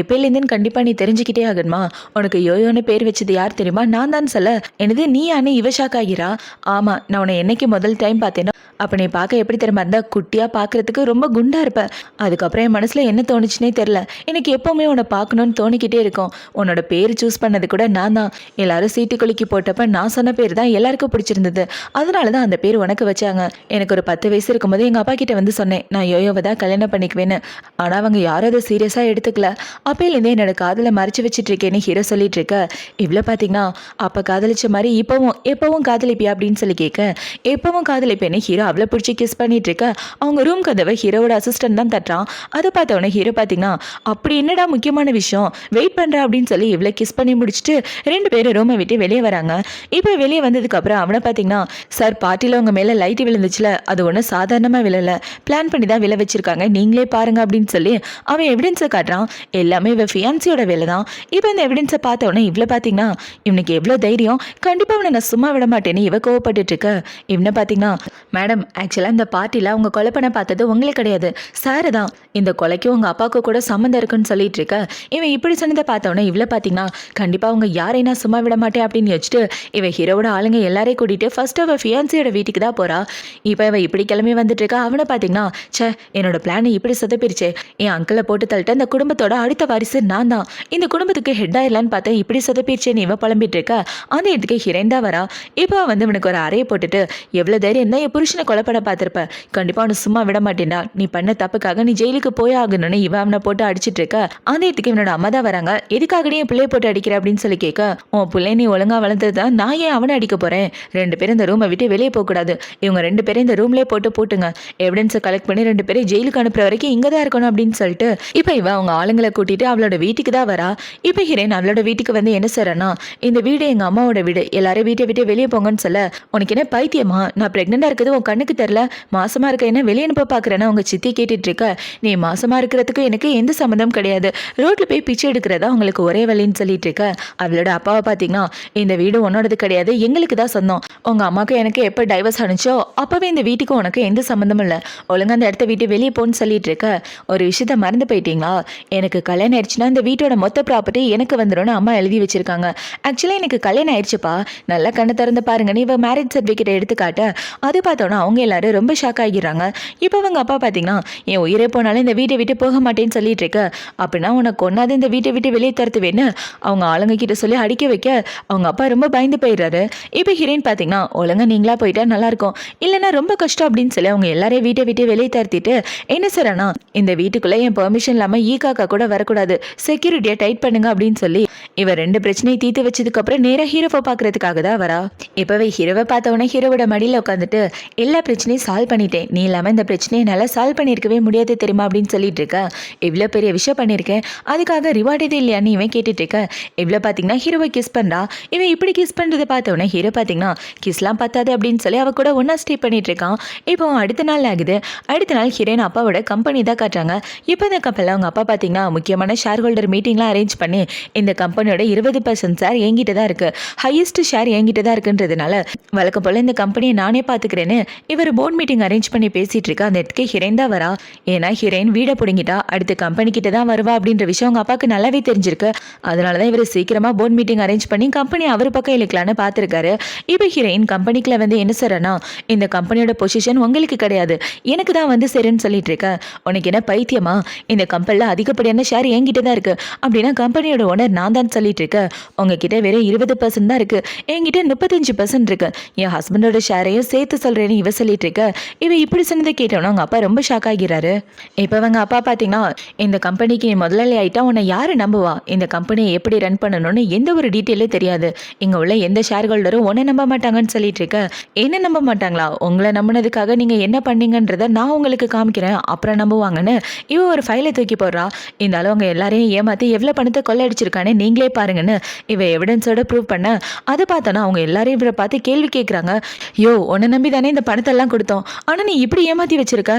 எப்பையிலேருந்துன்னு கண்டிப்பா நீ தெரிஞ்சுக்கிட்டே ஆகணுமா, உனக்கு யோயோன்னு பேர் வச்சது யார் தெரியுமா, நான் தான் சொல்ல. எனது நீ யானே இவ ஷாக் ஆகிறா. ஆமா, நான் உன்னை என்னைக்கு முதல் டைம் பார்த்தேனோ அப்போ நீ பார்க்க எப்படி தெரியுமா இருந்தா, குட்டியா பார்க்கறதுக்கு ரொம்ப குண்டா இருப்ப. அதுக்கப்புறம் என் மனசுல என்ன தோணுச்சுன்னே தெரியல, எனக்கு எப்பவுமே உன்னை பார்க்கணும்னு தோணிக்கிட்டே இருக்கும். உன்னோட பேர் சூஸ் பண்ணது கூட நான் தான். எல்லாரும் சீட்டு குலுக்கி போட்டப்ப நான் சொன்ன பேர் தான் எல்லாருக்கும் பிடிச்சிருந்தது, அதனால தான் அந்த பேர் உனக்கு வச்சாங்க. எனக்கு ஒரு 10 வயசு இருக்கும்போது எங்க அப்பா கிட்ட வந்து சொன்னேன் நான் யோயோவை தான் கல்யாணம் பண்ணிக்குவேன்னு. ஆனா அவங்க யாரும் அதை சீரியஸா எடுத்துக்கல. அப்பையிலேருந்தே என்னோட காதலை மறைச்சு வச்சிட்டு இருக்கேன்னு ஹீரோ சொல்லிட்டு இருக்க. இவ்வளோ பார்த்தீங்கன்னா அப்ப காதலிச்ச மாதிரி எப்பவும் காதலிப்பியா அப்படின்னு சொல்லி கேட்க. எப்பவும் காதலிப்பேன்னு ஹீரோ அவளை பிடிச்சி கிஸ் பண்ணிட்டு இருக்க. அவங்க ரூம் கதவை ஹீரோவோட அசிஸ்டன்ட் தான் தட்டுறான். அதை பார்த்த உடனே ஹீரோ பார்த்தீங்கன்னா அப்படி என்னடா முக்கியமான விஷயம், வெயிட் பண்ற அப்படின்னு சொல்லி இவ்வளோ கிஸ் பண்ணி முடிச்சுட்டு ரெண்டு பேரும் ரூமை விட்டு வெளியே வராங்க. இப்போ வெளியே வந்ததுக்கு அப்புறம் அவனை பார்த்தீங்கன்னா, சார் பார்ட்டியில் உங்க மேல லைட் விழுந்துச்சுல, அது ஒன்றும் சாதாரணமா விழல, பிளான் பண்ணி தான் விழ வச்சிருக்காங்க, நீங்களே பாருங்க அப்படின்னு சொல்லி அவன் எவிடன்ஸை காட்டுறான். எல்லாமே இவ ஃபியான்சியோட வேலை தான். இப்போ இந்த எவிடன்ஸை பார்த்த உடனே இவ்வளோ பார்த்தீங்கன்னா இவனுக்கு எவ்வளோ தைரியம், கண்டிப்பாக அவனை நான் சும்மா விட மாட்டேன்னு இவ கோவப்பட்டு இருக்க. இவனை பார்த்தீங்கன்னா, மேடம் ஆக்சுவலாக இந்த பார்ட்டியில் அவங்க கொலை பண்ண பார்த்தது உங்களே கிடையாது, சார் தான். இந்த கொலைக்கும் உங்கள் அப்பாவுக்கு கூட சம்மந்தம் இருக்குன்னு சொல்லிட்டு இருக்க. இவன் இப்படி சொன்னதை பார்த்தவொடனே இவ்வளோ பார்த்தீங்கன்னா கண்டிப்பாக அவங்க யாரையும் நான் சும்மா விட மாட்டேன் அப்படின்னு வச்சுட்டு இவன் ஹீரோவோட ஆளுங்க எல்லாரையும் கூட்டிட்டு ஃபர்ஸ்ட் அவள் ஃபியான்சியோட வீட்டுக்கு தான் போறா. இப்போ இவன் இப்படி கிளம்பி வந்துட்டு இருக்கா. அவனை பார்த்தீங்கன்னா, சே என்னோட பிளானை இப்படி சொதப்பிருச்சே, என் அங்கிளை போட்டு தள்ளிட்டு அந்த குடும்பத்தோட அடுத்த வாரிசு நான் தான், இந்த குடும்பத்துக்கு ஹெட் ஆயிடலான்னு பார்த்தேன், இப்படி சொதப்பிருச்சேன்னு இவன் புலம்பிட்டு இருக்கா. அந்த இடத்துக்கு ஹீரோயின் தான் வரா. இப்போ வந்து இவனுக்கு ஒரு அறையை போட்டுட்டு, எவ்வளோ தைரியம் தான் என் புருஷனை கொலை பண்ண பார்த்துருப்ப, கண்டிப்பாக அவனை சும்மா விட மாட்டேன்டா, நீ பண்ண தப்புக்காக நீ ஜெயிலுக்கு போய் ஆகணும்னு இவன் அவனை போட்டு அடிச்சிட்டு இருக்க. அந்த இடத்துக்கு இவனோட அம்மா தான் வராங்க. எதுக்காக நீ என் பிள்ளைய போட்டு அடிக்கிற அப்படின்னு சொல்லி கேட்க, உன் பிள்ளை நீ ஒழுங்கா வளர்ந்தது தான், நான் ஏன் அவனை அடிக்க போறேன், ரெண்டு பேரும் இந்த ரூமை விட்டு வெளியே போகக்கூடாது, இவங்க ரெண்டு பேரும் இந்த ரூம்லேயே போட்டு போட்டுங்க, எவிடன்ஸை கலெக்ட் பண்ணி ரெண்டு பேரும் ஜெயிலுக்கு அனுப்புற வரைக்கும் இங்கே தான் இருக்கணும் அப்படின்னு சொல்லிட்டு இப்போ இவன் அவங்க ஆளுங்களை கூட்டிட்டு அவளோட வீட்டுக்கு தான் வரா. இப்போ ஹீரோயின் அவளோட வீட்டுக்கு வந்து என்ன செய்றனா, இந்த வீடு எங்க அம்மாவோட வீடு, எல்லாரும் வீட்டை விட்டு வெளியே போங்கன்னு சொல்ல, உனக்கு என்ன பைத்தியமா, நான் பிரெக்னெண்டா இருக்கிறது உன் கண்ணுக்கு தெரியல, மாசமா இருக்க என்ன வெளியே அனுப்ப பாக்குறேன்னா உங்க சித்தி கேட்டுட்டு இருக்க, நீ மாசமா இருக்கிறதுக்கு எனக்கு எந்த சம்மந்தம் கிடையாது, ரோட்ல போய் பிச்சை எடுக்கிறதா உங்களுக்கு ஒரே வழின்னு சொல்லிட்டு இருக்க. அவளோட அப்பாவை பாத்தீங்கன்னா, இந்த வீடு உன்னோடது கிடையாது, எங்களுக்கு தான் சொந்தம், உங்க அம்மாக்கு எனக்கு எப்ப டைவர்ஸ் ஆனிச்சோ அப்பவே இந்த வீட்டுக்கு உனக்கு எந்த சம்மந்தமும் இல்லை, ஒழுங்கா அந்த இடத்த வீட்டு வெளியே போன்னு சொல்லிட்டு இருக்க. ஒரு விஷயத்த மறந்து போயிட்டீங்களா, எனக்கு கல்யாணம் ஆயிடுச்சுன்னா இந்த வீட்டோட மொத்த ப்ராப்பர்ட்டி எனக்கு வந்துடும் அம்மா எழுதி வச்சிருக்காங்க. ஆக்சுவலா எனக்கு கல்யாணம் ஆயிடுச்சுப்பா, நல்லா கண்ணு திறந்து பாருங்க, நீ இவ மேரேஜ் சர்டிஃபிகேட் எடுத்துக்காட்ட. அது பார்த்தோன்னா அவங்க எல்லாரும் ரொம்ப ஷாக் ஆகிடுறாங்க. இப்போ அவங்க அப்பா பார்த்தீங்கன்னா, என் உயிரே போனாலும் இந்த வீட்டை விட்டு போக மாட்டேன்னு சொல்லிட்டு இருக்க, அப்படின்னா உனக்கு கொன்னாது இந்த வீட்டை விட்டு வெளியே துரத்துவேன்னு அவங்க ஆளுங்க கிட்ட சொல்லி அடிக்க வைக்க அவங்க அப்பா ரொம்ப பயந்து போயிடுறாரு. இப்போ ஹீரோயின் பார்த்தீங்கன்னா, ஒழுங்கா நீங்களா போயிட்டா நல்லா இருக்கும், இல்லைன்னா ரொம்ப கஷ்டம் அப்படின்னு சொல்லி அவங்க எல்லாரையும் வீட்டை விட்டு வெளியே துரத்திட்டு என்ன செய்றானா, இந்த வீட்டுக்குள்ள என் பெர்மிஷன் இல்லாம காக்கா கூட வரக்கூடாது, செக்யூரிட்டியை டைட் பண்ணுங்க அப்படின்னு சொல்லி இவ 2 பிரச்சனையை தீர்த்து வச்சதுக்கு அப்புறம் நேரா ஹீரோவை பார்க்கறதுக்காக தான் வரா. இப்பவே ஹீரோவை பார்த்தவொடனே ஹீரோவோட மடியில உட்காந்துட்டு எல்லா பிரச்சனையும் சால்வ் பண்ணிட்டேன், நீ இல்லாம இந்த பிரச்சனையை என்னால் சால்வ் பண்ணியிருக்கவே முடியாது தெரியுமா அப்படின்னு சொல்லிட்டு இருக்க. இவ்வளோ பெரிய விஷயம் பண்ணியிருக்கேன், அதுக்காக ரிவார்ட் எது இல்லையான்னு இவன் கேட்டுட்டு இருக்க. இவ்வளோ பார்த்தீங்கன்னா ஹீரோவை கிஸ் பண்ணுறா. இவன் இப்படி கிஸ் பண்ணுறதை பார்த்தவொடனே ஹீரோ பார்த்தீங்கன்னா கிஸ்லாம் பத்தாது அப்படின்னு சொல்லி அவ கூட ஒன்றா ஸ்டே பண்ணிட்டு இருக்கான். இப்போ அடுத்த நாள் ஆகுது. அடுத்த நாள் ஹீரோயின் அப்பாவோட கம்பெனி தான் காட்டுறாங்க. இப்போ இந்த கம்பெனியில் அவங்க அப்பா பார்த்தீங்கன்னா முக்கியமான ஷேர் ஹோல்டர் மீட்டிங்லாம் அரேஞ்ச் பண்ணி இந்த கம்பெனியோட 20% ஷேர் என்கிட்ட தான் இருக்கு, ஹையஸ்ட் ஷேர் என்கிட்ட தான் இருக்குன்றதுனால வழக்கம் போல இந்த கம்பெனியை நானே பார்த்துக்கிறேன்னு இவர் போர்ட் மீட்டிங் அரேஞ்ச் பண்ணி பேசிட்டு இருக்கா. அந்த இடத்துக்கு ஹீரோயின் தான் வரா. ஏன்னா ஹீரோயின் வீடை பிடிங்கிட்டா, அடுத்த கம்பெனி கிட்ட தான் வருவா அப்படின்ற விஷயம் அவங்க அப்பாவுக்கு நல்லாவே தெரிஞ்சிருக்கு. அதனால தான் இவர் சீக்கிரமா போர்ட் மீட்டிங் அரேஞ்ச் பண்ணி கம்பெனி அவர் பக்கம் இழுக்கலான்னு பார்த்துருக்காரு. இப்போ ஹீரோயின் கம்பெனிக்குள்ள வந்து என்ன சொல்றேன்னா, இந்த கம்பெனியோட பொசிஷன் உங்களுக்கு கிடையாது, எனக்கு தான் வந்து சரின்னு சொல்லிட்டு இருக்க. உனக்கு என்ன பைத்தியமா, இந்த கம்பெனியில் அதிகப்படியான ஷேர் என்கிட்ட தான் இருக்கு, அப்படின்னா கம்பெனியோட ஓனர் நான் தான் சொல்லிட்டு இருக்க. உங்ககிட்ட வெறும் 20% தான் இருக்கு, என்கிட்ட 35% இருக்கு, என் ஹஸ்பண்டோட ஷேரையும் சேர்த்து சொல்றேன்னு இவ சொல்லிட்டு இருக்க. இவ இப்படி சொன்னதை கேட்டோன்னா அவங்க அப்பா ரொம்ப ஷாக் ஆகிறாரு. இப்போ அவங்க அப்பா பார்த்தீங்கன்னா, இந்த கம்பெனிக்கு நீ முதலாளி ஆயிட்டா உன்னை யாரு நம்புவா, இந்த கம்பெனியை எப்படி ரன் பண்ணணும்னு எந்த ஒரு டீட்டெயிலும் தெரியாது, இங்க உள்ள எந்த ஷேர் ஹோல்டரும் உன்னை நம்ப மாட்டாங்கன்னு சொல்லிட்டு இருக்க. என்ன நம்ப மாட்டாங்களா, உங்களை நம்பினதுக்காக நீங்க என்ன பண்ணீங்கன்றத நான் உங்களுக்கு காமிக்கிறேன், அப்புறம் நம்புவாங்கன்னு இவ ஒரு ஃபைலை தூக்கி போடுறா. இந்த அளவு அவங்க எல்லாரையும் ஏமாத்தி எவ்வளவு பணத்தை கொள்ளடிச்சிருக்கானே நீங்களே பாருங்கன்னு இவ எவிடன்ஸோட ப்ரூவ் பண்ண. அதை பார்த்தோன்னா அவங்க எல்லாரையும் இவரை பார்த்து கேள்வி கேட்குறாங்க. யோ, உன்னை நம்பி தானே இந்த பணத்தெல்லாம் கொடுத்தோம், ஆனால் நீ இப்படி ஏமாற்றி வச்சிருக்க,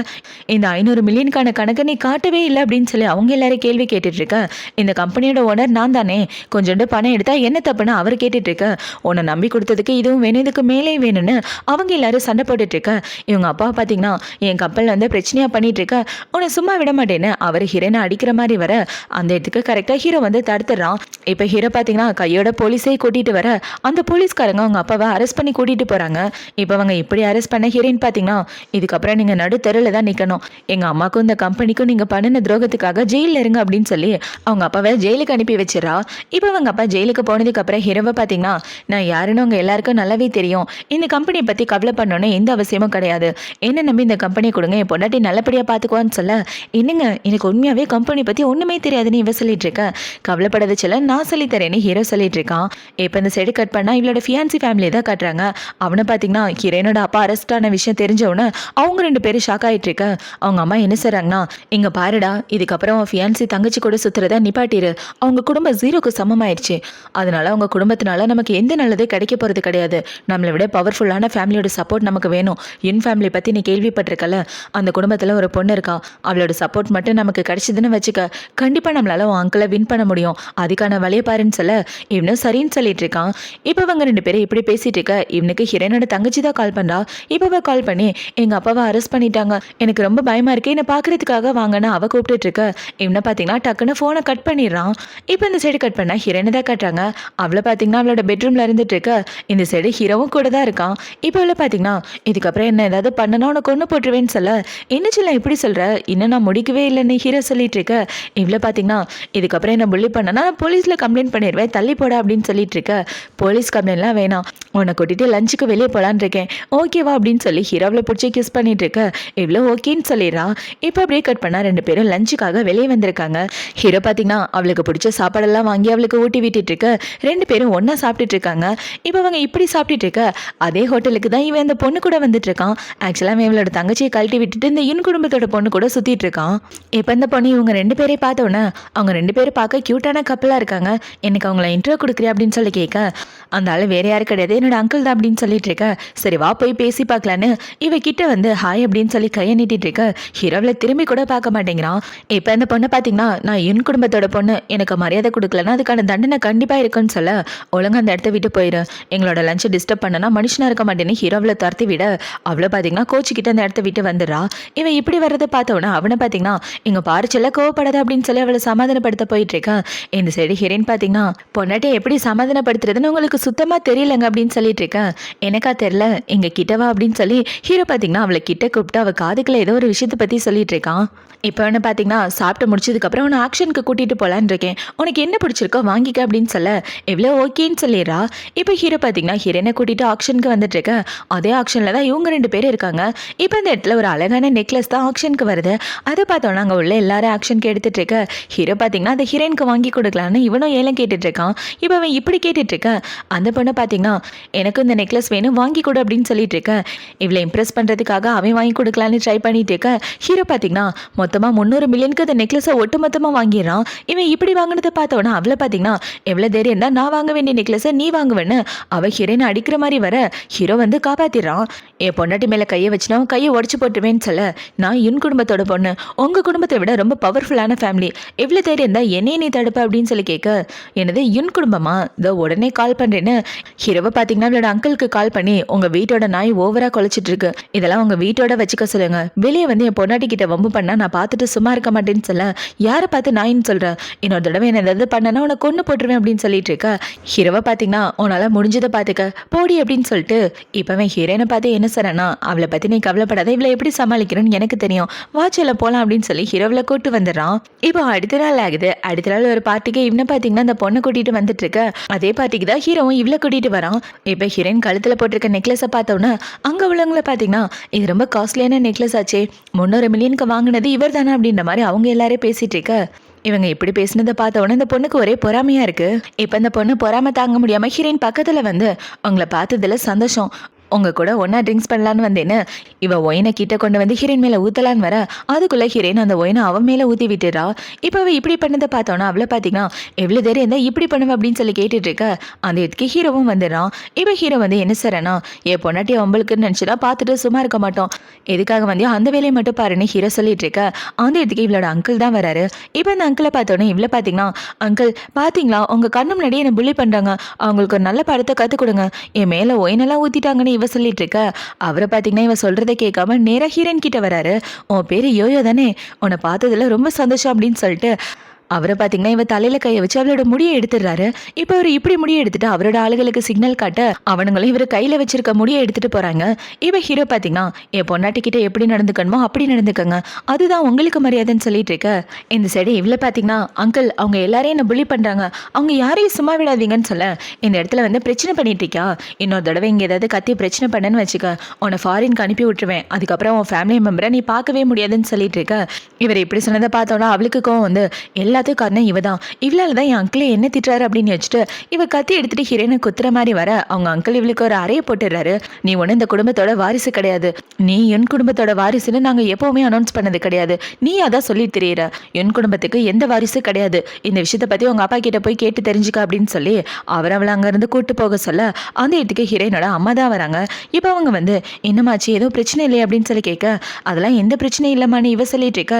இந்த 500 மில்லியனுக்கான கணக்கை நீ காட்டவே இல்லை அப்படின்னு சொல்லி அவங்க எல்லாரும் கேள்வி கேட்டுட்டு இருக்க. இந்த கம்பெனியோட ஓனர் நான் தானே, கொஞ்சோண்டு பணம் எடுத்தா என்ன தப்புன்னு அவர் கேட்டுட்டு இருக்க. உன்னை நம்பி கொடுத்ததுக்கு இதுவும் வேணும், இதுக்கு மேலே வேணும்னு அவங்க எல்லாரும் சண்டை போட்டுட்டு இருக்க. இவங்க அப்பா பார்த்தீங்கன்னா, என் கப்பலில் வந்து பிரச்சனையாக பண்ணிட்டு இருக்க, உன்னை சும்மா விட மாட்டேன்னு அவர் ஹீரோனை அடிக்கிற மாதிரி வர அந்த இடத்துக்கு கரெக்டாக ஹீரோ வந்து தடுத்துடுறான். இப்போ ஹீரோ பார்த்தீங்கன்னா கையோட போலீஸே கூட்டிட்டு வர அந்த போலீஸ்காரங்க அவங்க அப்பாவை அரெஸ்ட் பண்ணி கூட்டிட்டு போறாங்க. இப்போ அவங்க இப்படி அரெஸ்ட் பண்ண ஹீரோயின் பார்த்தீங்கன்னா, இதுக்கப்புறம் நீங்க நடு தெருவில் தான் நிற்கணும், எங்க அம்மாக்கும் இந்த கம்பெனிக்கும் நீங்க பண்ணின துரோகத்துக்காக ஜெயிலில் இருங்க அப்படின்னு சொல்லி அவங்க அப்பாவை ஜெயிலுக்கு அனுப்பி வச்சிடறா. இப்போ அவங்க அப்பா ஜெயிலுக்கு போனதுக்கு அப்புறம் ஹீரோவை பார்த்தீங்கன்னா, நான் யாருன்னு உங்க எல்லாருக்கும் நல்லாவே தெரியும், இந்த கம்பெனியை பத்தி கவலை பண்ணணும்னு எந்த அவசியமும் கிடையாது, என்ன நம்பி இந்த கம்பெனி கொடுங்க, என் பொண்டாட்டி நல்லபடியா பார்த்துக்குவான்னு சொல்ல, என்னங்க எனக்கு உண்மையாவே கம்பெனி பத்தி ஒண்ணுமே தெரியாதுன்னு இவ சொல்லிட்டு இருக்க. கவலைப்படாத சொல்ல, நான் சொல்லி தரேன்னு ஹீரோ சொல்லிட்டு இருக்கான். இப்போ இந்த சைடு கட் பண்ணா இவளோட ஃபியான்சி ஃபேமிலியை தான் காட்டுறாங்க. அவனை பார்த்தீங்கன்னா ஹீரோனோட அப்பா அரெஸ்ட் ஆன விஷயம் தெரிஞ்சவொன்னே அவங்க 2 பேரும் ஷாக் ஆகிட்டு இருக்க. அவங்க அம்மா என்ன செய்றாங்கன்னா, இங்கே பாருடா, இதுக்கப்புறம் ஃபியான்சி தங்கச்சி கூட சுற்றுறத நிப்பாட்டிரு, அவங்க குடும்பம் 0க்கு சமமாயிடுச்சு, அதனால அவங்க குடும்பத்தினால நமக்கு எந்த நல்லதே கிடைக்க போகிறது கிடையாது, நம்மளை விட பவர்ஃபுல்லான ஃபேமிலியோட சப்போர்ட் நமக்கு வேணும். இன் ஃபேமிலி பற்றி நீ கேள்விப்பட்டிருக்கல, அந்த குடும்பத்தில் ஒரு பொண்ணு இருக்கா, அவளோட சப்போர்ட் மட்டும் நமக்கு கிடைச்சதுன்னு வச்சுக்க, கண்டிப்பாக நம்மளால உன் அங்கிளை வின் பண்ண முடியும், அதுக்கான வழியை பாருன்னு சொல்ல இவனும் சரின்னு சொல்லிட்டு இருக்கான். இப்போ அவங்க 2 பேரும் இப்படி பேசிட்டு இருக்க, இவனுக்கு ஹீரோனோட தங்கச்சி தான் கால் பண்ணுறா. இப்போவே கால் பண்ணி எங்க அப்பாவை அரெஸ்ட் பண்ணிட்டாங்க, எனக்கு ரொம்ப பயமா இருக்கு, என்னை பார்க்கறதுக்காக வாங்கன்னு அவ கூப்பிட்டு இருக்க. இவனை பார்த்தீங்கன்னா டக்குன்னு ஃபோனை கட் பண்ணிடுறான். இப்போ இந்த சைடு கட் பண்ணா ஹீரோனை தான் காட்டுறாங்க. அவளை பார்த்தீங்கன்னா அவளோட பெட்ரூம்ல இருந்துட்டு இருக்க. இந்த சைடு ஹீரோவும் கூட தான் இருக்கான். இப்போ அவளை பார்த்தீங்கன்னா, இதுக்கப்புறம் என்ன ஏதாவது பண்ணனா உனக்கு கொண்டு போட்டுருவேன்னு சொல்ல, என்ன சொல்ல இப்படி சொல்ற, இன்னும் நான் முடிக்கவே இல்லைன்னு ஹீரோ சொல்லிட்டு இருக்க. இவ்வளோ பார்த்தீங்கன்னா, இதுக்கப்புறம் என்ன புள்ளி பண்ணனா போலீஸில் கம்ப்ளைண்ட் பண்ணிடுவேன், தள்ளி போட அப்படின்னு சொல்லிட்டு இருக்க. போலீஸ் கம்ப்ளைண்ட்லாம் வேணாம், உன்னை கூட்டிட்டு லஞ்சுக்கு வெளியே போலான்னு இருக்கேன், ஓகேவா அப்படின்னு சொல்லி ஹீரோவில் பிடிச்சி கிஸ் பண்ணிட்டு இருக்க. இவ்வளோ ஓகேன்னு சொல்லிடுறான். இப்போ அப்படியே கட் பண்ணா 2 பேரும் லஞ்சுக்காக வெளியே வந்திருக்காங்க. ஹீரோ பார்த்தீங்கன்னா அவளுக்கு பிடிச்ச சாப்பாடெல்லாம் வாங்கி அவளுக்கு ஊட்டி விட்டுட்டு இருக்க. 2 பேரும் ஒன்றா சாப்பிட்டுட்டு இருக்காங்க. இப்போ அவங்க இப்படி சாப்பிட்டுட்டு இருக்க அதே ஹோட்டலுக்கு தான் இவன் இந்த பொண்ணு கூட வந்துட்டு இருக்கான். ஆக்சுவலாக இவளோட தங்கச்சியை கழட்டி விட்டுட்டு இந்த இன் குடும்பத்தோட பொண்ணு கூட சுற்றிட்டு இருக்கான். இப்போ இந்த பொண்ணு இவங்க 2 பேரையும் பார்த்தோன்னே அவங்க 2 பேரும் பார்க்க க்யூட்டான கப்பலாக இருக்காங்க, எனக்கு அவங்கள இன்ட்ரோ கொடுக்குறேன் அப்படின்னு சொல்லி கேட்க, அந்த ஆள் வேற யாரும் கிடையாது, என்னோட அங்கிள் தான் அப்படின்னு சொல்லிட்டு இருக்க. சரி வா போய் பேசி பார்க்கலான்னு இவ கிட்ட வந்து ஹாய் அப்படின்னு சொல்லி கையை நீட்டிட்டு இருக்க. ஹீரோவில் திரும்பி கூட பார்க்க மாட்டேங்கிறான். இப்போ இந்த பொண்ணை பார்த்தீங்கன்னா, நான் என் குடும்பத்தோட பொண்ணு, எனக்கு மரியாதை கொடுக்கலன்னா அதுக்கான தண்டனை கண்டிப்பாக இருக்குன்னு சொல்ல, ஒழுங்காக அந்த இடத்த விட்டு போயிடு, எங்களோட லஞ்சை டிஸ்டர்ப் பண்ணனா மனுஷனாக இருக்க மாட்டேன்னு ஹீரோவில் துரத்தி விட, அவளை பார்த்தீங்கன்னா கோச்சிக்கிட்ட அந்த இடத்த விட்டு வந்துடுறா. இவன் இப்படி வர்றதை பார்த்தோன்னா அவனை பார்த்தீங்கன்னா, இங்கே பாரிச்சல கோவப்படாத அப்படின்னு சொல்லி அவளை சமாதானப்படுத்த போயிட்டு இருக்கா. இந்த சைடு ஹீரோயின் பார்த்தீங்கன்னா, பொண்ணாட்டை எப்படி சமாதானப்படுத்துறதுன்னு உங்களுக்கு சுத்தமாக தெரியலங்க அப்படின்னு சொல்லிட்டு இருக்கேன். எனக்கா தெரியல, இங்கே கிட்டவா அப்படின்னு சொல்லி சொல்லி ஹீரோ பார்த்தீங்கன்னா அவளை கிட்ட கூப்பிட்டு அவள் காதுக்குள்ள ஏதோ ஒரு விஷயத்தை பற்றி சொல்லிட்டு இருக்கான். இப்போ என்ன பார்த்தீங்கன்னா சாப்பிட்டு முடிச்சதுக்கப்புறம் உன்னை ஆக்ஷனுக்கு கூட்டிகிட்டு போகலான்னு இருக்கேன், உனக்கு என்ன பிடிச்சிருக்கோ வாங்கிக்க அப்படின்னு சொல்ல எவ்வளோ ஓகேன்னு சொல்லிடுறா. இப்போ ஹீரோ பார்த்தீங்கன்னா ஹீரோனை கூட்டிகிட்டு ஆக்ஷனுக்கு வந்துட்டு இருக்க. அதே ஆக்ஷனில் தான் இவங்க 2 பேரும் இருக்காங்க. இப்போ இந்த இடத்துல ஒரு அழகான நெக்லஸ் தான் ஆக்ஷனுக்கு வருது. அதை பார்த்தோன்னா அங்கே உள்ள எல்லாரும் ஆக்ஷனுக்கு எடுத்துட்டு இருக்க. ஹீரோ பார்த்தீங்கன்னா அந்த ஹீரோயினுக்கு வாங்கி கொடுக்கலான்னு இவனும் ஏலம் கேட்டுட்டு இருக்கான். இப்போ அவன் இப்படி கேட்டுட்டு இருக்க. அந்த பொண்ணை பார்த்தீங்கன்னா எனக்கு இந்த நெக்லஸ் வேணும் வாங்கி கொடு அப்படின்னு சொல்லிட்டு இருக்க. இவளை இம்ப்ரெஸ் பண்ணுறதுக்காக அவன் வாங்கி கொடுக்கலான்னு ட்ரை பண்ணிட்டு இருக்க. ஹீரோ பார்த்தீங்கன்னா மொத்தமாக 300 மில்லியனுக்கு அந்த நெக்லஸை ஒட்டு மொத்தமாக வாங்கிடுறான். இவன் இப்படி வாங்கினதை பார்த்தோன்னா அவளை பார்த்தீங்கன்னா எவ்வளோ தைரியம் தான் நான் வாங்க வேண்டிய நெக்லஸை நீ வாங்குவேன்னு அவள் ஹீரோனை அடிக்கிற மாதிரி வர ஹீரோ வந்து காப்பாற்றிடுறான். என் பொண்டாட்டி மேலே கையை வச்சுனா கையை உடச்சு போட்டுவேன்னு சொல்ல நான் என் குடும்பத்தோட பொண்ணு, உங்கள் குடும்பத்தை விட ரொம்ப பவர்ஃபுல்லான ஃபேமிலி, எவ்வளோ தைரியம் தான் என்னையே நீ தடுப்ப அப்படின்னு சொல்லி கேட்க எனது என் குடும்பமா இதோ உடனே கால் பண்ணுறேன்னு ஹீரோவை பார்த்தீங்கன்னா அவளோட அங்கிளுக்கு கால் பண்ணி உங்கள் வீட்டோட நாய் ஓவராக குலைச்சிட்டு இருக்கு, இதெல்லாம் உங்கள் வீட்டோட வச்சுக்க சொல்லுங்க, வெளியே வந்து என் பொண்டாட்டி கிட்ட வம்பு பண்ணா நான் பார்த்துட்டு சும்மா இருக்க மாட்டேன்னு சொல்ல யாரை பார்த்து நாயின்னு சொல்கிறேன், இன்னொரு தடவை என்ன ஏதாவது பண்ணனா உனக்கு கொண்டு போட்டுருவேன் அப்படின்னு சொல்லிட்டு இருக்க. ஹீரோவை பார்த்தீங்கன்னா உன்னால் முடிஞ்சதை பார்த்துக்க போடி அப்படின்னு சொல்லிட்டு இப்போவன் ஹீரோனை பார்த்து என்ன சொல்கிறேன்னா அவளை பற்றி நீ கவலைப்படாத, இவளை எப்படி சமாளிக்கணும்னு எனக்கு தெரியும், வாட்சியில் போகலாம் அப்படின்னு சொல்லி ஹீரோவில் கூட்டு வந்துடுறான். இப்போ அடுத்த நாள் ஆகுது. அடுத்த நாள் ஒரு பார்ட்டிக்கு இவனை பார்த்தீங்கன்னா அந்த பொண்ணை கூட்டிகிட்டு வந்துட்டு இருக்க. அதே பார்ட்டிக்கு தான் ஹீரோவும் இவ்வளோ கூட்டிகிட்டு வரான். இப்போ ஹீரோயின் கழுத்தில் போட்டிருக்க நெக்லஸை பார்த்தோன்னா அங்கே உள்ளவங்கள பார்த்தீங்கன்னா இது ரொம்ப காஸ்ட்லியான நெக்லஸ் ஆச்சே, 300 மில்லியனுக்கு வாங்கினது இவர் தானே அப்படின்ற மாதிரி அவங்க எல்லாரும் பேசிட்டு இருக்க. இவங்க இப்படி பேசினதை பார்த்த உடனே இந்த பொண்ணுக்கு ஒரே பொறாமையா இருக்கு. இப்போ இந்த பொண்ணு பொறாமை தாங்க முடியாம ஹீரோயின் பக்கத்துல வந்து உங்களை பார்த்ததுல சந்தோஷம், உங்க கூட ஒன்னா ட்ரிங்க்ஸ் பண்ணலான்னு வந்தேன்னு இவ ஒயினை கிட்ட கொண்டு வந்து ஹீரோயின் மேலே ஊற்றலான்னு வர அதுக்குள்ளே ஹீரோயின் அந்த ஒயினை அவன் மேலே ஊற்றி விட்டுறா. இப்போ அவள் இப்படி பண்ணதை பார்த்தோன்னா அவளை பார்த்தீங்கன்னா எவ்வளோ தேரம் இருந்தால் இப்படி பண்ணுவ அப்படின்னு சொல்லி கேட்டுட்டு இருக்க. அந்த இதுக்கு ஹீரோவும் வந்துடுறான். இப்போ ஹீரோ வந்து என்ன செய்றேன்னா என் பொண்டாட்டி அவங்களுக்குன்னு நினச்சினா பார்த்துட்டு சும்மா இருக்க மாட்டோம், எதுக்காக வந்து அந்த வேலையை மட்டும் பாருன்னு ஹீரோ சொல்லிட்டு இருக்க. அந்த இடத்துக்கு இவளோட அங்கிள் தான் வராரு. இப்போ அந்த அங்கிளை பார்த்தோன்னே இவ்வளோ பார்த்தீங்கன்னா அங்கிள் பார்த்தீங்களா உங்கள் கண்ணு முன்னாடியே என்னை புள்ளி பண்ணுறாங்க, அவங்களுக்கு ஒரு நல்ல படத்தை கற்றுக் கொடுங்க, என் மேலே ஒயினெல்லாம் ஊற்றிட்டாங்கன்னு இவ சொல்லிட்டு இருக்க. அவரை பார்த்தீங்கன்னா இவ சொல்றதை கேட்காம நேரா ஹீரோயின் கிட்ட வராரு. உன் பேரு யோயோ தானே, உன்னை பார்த்ததுல ரொம்ப சந்தோஷம் அப்படின்னு சொல்லிட்டு அவரை பார்த்தீங்கன்னா இவ தலையில கையை வச்சு அவளோட முடியை எடுத்துடுறாரு. இப்போ அவர் இப்படி முடியை எடுத்துட்டு அவரோட ஆளுகளுக்கு சிக்னல் காட்ட அவனுங்களும் இவர் கையில வச்சிருக்க முடியை எடுத்துட்டு போறாங்க. இவ ஹீரோ பார்த்தீங்கன்னா என் பொண்டாட்டி கிட்ட எப்படி நடந்துக்கணுமோ அப்படி நடந்துக்கங்க, அதுதான் உங்களுக்கு மரியாதைன்னு சொல்லிட்டு இருக்க. இந்த சைடு இவ்வளோ பார்த்தீங்கன்னா அங்கிள் அவங்க எல்லாரையும் என்ன புள்ளி பண்றாங்க, அவங்க யாரையும் சும்மா விடாதீங்கன்னு சொல்ல இந்த இடத்துல வந்து பிரச்சனை பண்ணிட்டு இருக்கா, இன்னொரு தடவை இங்கே ஏதாவது கத்தி பிரச்சனை பண்ணன்னு வச்சுக்க உன்னை ஃபாரினுக்கு அனுப்பி விட்டுருவேன், அதுக்கப்புறம் உன் ஃபேமிலி மெம்பரை நீ பார்க்கவே முடியாதுன்னு சொல்லிட்டு இருக்க. இவர் இப்படி சொன்னதை பார்த்தோன்னா அவளுக்கு கோவம் வந்து எல்லாத்துக்கும் காரணம் இவ தான், இவளால தான் என் அங்கிளை என்ன திட்டுறாரு அப்படின்னு வச்சுட்டு இவ கத்தி எடுத்துட்டு ஹீரோனை குத்துற மாதிரி வர அவங்க அங்கிள் இவளுக்கு ஒரு அறையை போட்டுடுறாரு. நீ ஒன்று இந்த குடும்பத்தோட வாரிசு கிடையாது, நீ என் குடும்பத்தோட வாரிசுன்னு நாங்கள் எப்பவுமே அனௌன்ஸ் பண்ணது கிடையாது, நீ அதான் சொல்லி தெரியற, என் குடும்பத்துக்கு எந்த வாரிசு கிடையாது, இந்த விஷயத்தை பற்றி உங்கள் அப்பா கிட்ட போய் கேட்டு தெரிஞ்சுக்க அப்படின்னு சொல்லி அவர் அவளை அங்கேருந்து கூட்டு போக சொல்ல அந்த இடத்துக்கு ஹீரோயினோட அம்மா தான் வராங்க. இப்போ அவங்க வந்து என்னமாச்சு ஏதோ பிரச்சனை இல்லையே அப்படின்னு சொல்லி கேட்க அதெல்லாம் எந்த பிரச்சனையும் இல்லைம்மான்னு இவ சொல்லிட்டு இருக்க.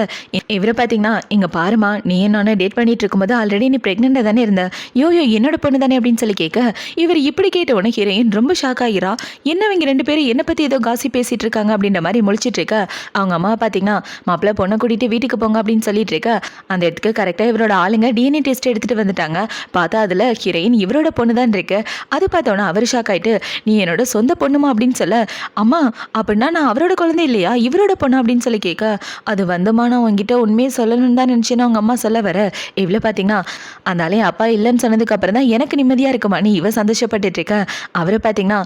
இவரை பார்த்தீங்கன்னா இங்கே பாருமா நீ என்ன டேட் பண்ணிட்டு இருக்கும்போது ஆல்ரெடி நீ பிரெக்னெண்டா தானே இருந்த, யோயோ என்னோட பொண்ணு தானே அப்படின்னு சொல்லி கேட்க இவர் இப்படி கேட்ட உடனே ஹீரோயின் ரொம்ப ஷாக் ஆகிறா. என்னவங்க 2 பேரும் என்ன பத்தி ஏதோ காசி பேசிட்டு இருக்காங்க அப்படின்ற மாதிரி முழிச்சிட்டு இருக்க. அவங்க அம்மா பார்த்தீங்கன்னா மாப்பிள்ள பொண்ணை கூட்டிட்டு வீட்டுக்கு போங்க அப்படின்னு சொல்லிட்டு இருக்க. அந்த இடத்துக்கு கரெக்டாக இவரோட ஆளுங்க டிஎன்ஏ டெஸ்ட் எடுத்துட்டு வந்துட்டாங்க. பார்த்தா அதில் ஹீரோயின் இவரோட பொண்ணு தான் இருக்கு. அது பார்த்தோன்னா அவர் ஷாக் ஆயிட்டு நீ என்னோட சொந்த பொண்ணுமா அப்படின்னு சொல்ல அம்மா அப்படின்னா நான் அவரோட குழந்தை இல்லையா இவரோட பொண்ணு அப்படின்னு சொல்லி கேட்க அது வந்துமா நான் உங்ககிட்ட உண்மையை சொல்லணும்னு தான் நினச்சேன்னு அவங்க அம்மா சொல்ல வர இவ்வளோ பார்த்தீங்கன்னா அந்த ஆளே அப்பா இல்லைன்னு சொன்னதுக்கு அப்புறம் தான் எனக்கு நிம்மதியாக இருக்குமா நீ இவ சந்தோஷப்பட்டுட்டு இருக்க. அவரை பார்த்தீங்கன்னா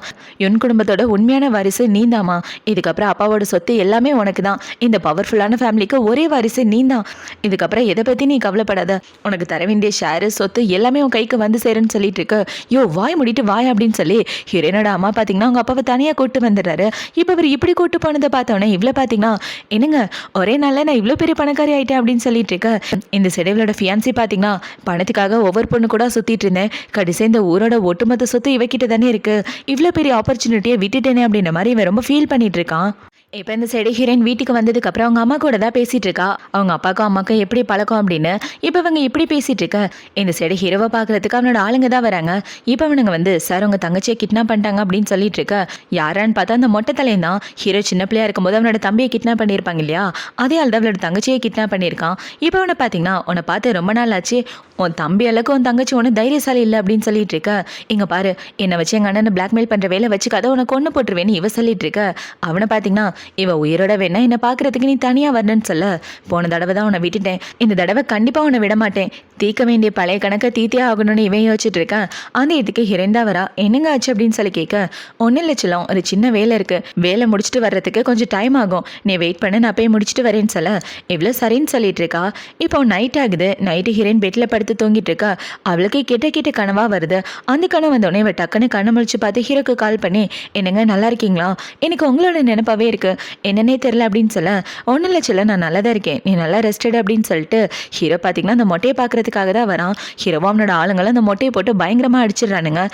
என் குடும்பத்தோட உண்மையான வாரிசு நீந்தாமா, இதுக்கப்புறம் அப்பாவோட சொத்து எல்லாமே உனக்கு தான், இந்த பவர்ஃபுல்லான ஃபேமிலிக்கு ஒரே வாரிசு நீந்தான், இதுக்கப்புறம் எதை பற்றி நீ கவலைப்படாத, உனக்கு தர வேண்டிய ஷேரு சொத்து எல்லாமே உன் கைக்கு வந்து சேருன்னு சொல்லிட்டு இருக்கு. யோ வாய் முடிட்டு வாய் அப்படின்னு சொல்லி ஹீரோனோட அம்மா பார்த்தீங்கன்னா அவங்க அப்பாவை தனியாக கூட்டு வந்துடுறாரு. இப்போ அவர் இப்படி கூட்டு போனதை பார்த்தோன்னே இவ்வளோ பார்த்தீங்கன்னா என்னங்க ஒரே நாளில் நான் இவ்வளோ பெரிய பணக்காரி ஆயிட்டேன் அப்படின்னு சொல்லிட்டு இருக்க. இந்த செடவிலோட ஃபியான்சி பார்த்தீங்கன்னா பணத்துக்காக ஒவ்வொரு பொண்ணு கூட சுற்றிட்டு இருந்தேன், கடைசி இந்த ஊரோட ஒட்டுமொத்த சொத்து இவக்கிட்ட தானே இருக்கு, இவ்வளோ பெரிய ஆப்பர்ச்சுனிட்டியை விட்டுட்டேனே அப்படின்ற மாதிரி இவன் ரொம்ப ஃபீல் பண்ணிட்டு இருக்கான். இப்போ இந்த சைடு ஹீரோயின் வீட்டுக்கு வந்ததுக்கப்புறம் அவங்க அம்மா கூட தான் பேசிட்டு இருக்கா. அவங்க அப்பாக்கும் அம்மாக்கும் எப்படி பழக்கம் அப்படின்னு. இப்போ இவங்க இப்படி பேசிட்டு இருக்க இந்த சைடு ஹீரோவை பார்க்கறதுக்கு அவனோட ஆளுங்க தான் வராங்க. இப்போ அவனுங்க வந்து சார் உங்க தங்கச்சியை கிட்னாப் பண்ணிட்டாங்க அப்படின்னு சொல்லிட்டு இருக்க. யாரான்னு பார்த்தா அந்த மொட்டை தலையன் தான். ஹீரோ சின்ன பிள்ளையா இருக்கும்போது அவனோட தம்பியை கிட்னாப் பண்ணியிருப்பாங்க இல்லையா, அதே ஆள் தான் அவளோட தங்கச்சியை கிட்னாப் பண்ணியிருக்கான். இப்போ அவனை பார்த்தீங்கன்னா உன்னை பார்த்து ரொம்ப நாள் ஆச்சு, உன் தம்பி அளவுக்கு உன் தங்கச்சி ஒன்று தைரியசாலி இல்லை அப்படின்னு சொல்லிட்டு இருக்க. இங்கே பாரு, என்னை வச்சு எங்கள் அண்ணனை பிளாக்மெயில் பண்ணுற வேலை வச்சுக்காத, உன்னை கொண்டு போட்டுருவேன்னு இவ சொல்லிட்டு இருக்க. அவனை பார்த்தீங்கன்னா இவன் உயிரோட வேணா என்னை பார்க்கறதுக்கு நீ தனியாக வரணும்னு சொல்ல. போன தடவை தான் உன்னை விட்டுட்டேன், இந்த தடவை கண்டிப்பாக உன்னை விட மாட்டேன், தீர்க்க வேண்டிய பழைய கணக்கை தீத்தியா ஆகணும்னு இவன் யோசிச்சுட்டு இருக்கேன். அந்த இதுக்கு ஹிரேண்டா வரா. என்னங்க ஆச்சு அப்படின்னு சொல்லி கேட்க, ஒன்றும் இல்லை செல்லம், ஒரு சின்ன வேலை இருக்கு, வேலை முடிச்சுட்டு வர்றதுக்கு கொஞ்சம் டைம் ஆகும், நீ வெயிட் பண்ண, நான் போய் முடிச்சுட்டு வரேன்னு சொல்ல இவ்வளோ சரின்னு சொல்லிட்டு இருக்கா. இப்போ நைட் ஆகுது. நைட்டு ஹீரோயின் பெட்டில் படுத்து தூங்கிட்டு இருக்கா. அவளுக்கு கிட்ட கிட்ட கனவா வருது. அந்த கனவு வந்தோடனே இவ டக்குன்னு கண்ணு முழிச்சு பார்த்து ஹீரோக்கு கால் பண்ணி, என்னங்க நல்லா இருக்கீங்களா, எனக்கு உங்களோட நினைப்பாவே இருக்கு, என்னன்னே தெரியல அப்படின்னு சொல்ல, ஒன்றும் இல்லை செல்ல, நான் நல்லா தான் இருக்கேன், நீ நல்லா ரெஸ்டட் அப்படின்னு சொல்லிட்டு ஹீரோ பார்த்தீங்கன்னா அந்த மொட்டையை பார்க்கறதுக்காக தான் வரான். ஹீரோவா அவனோட ஆளுங்களும் அந்த மொட்டையை போட்டு பயங்கரமாக அடிச்சிடுறானுங்க.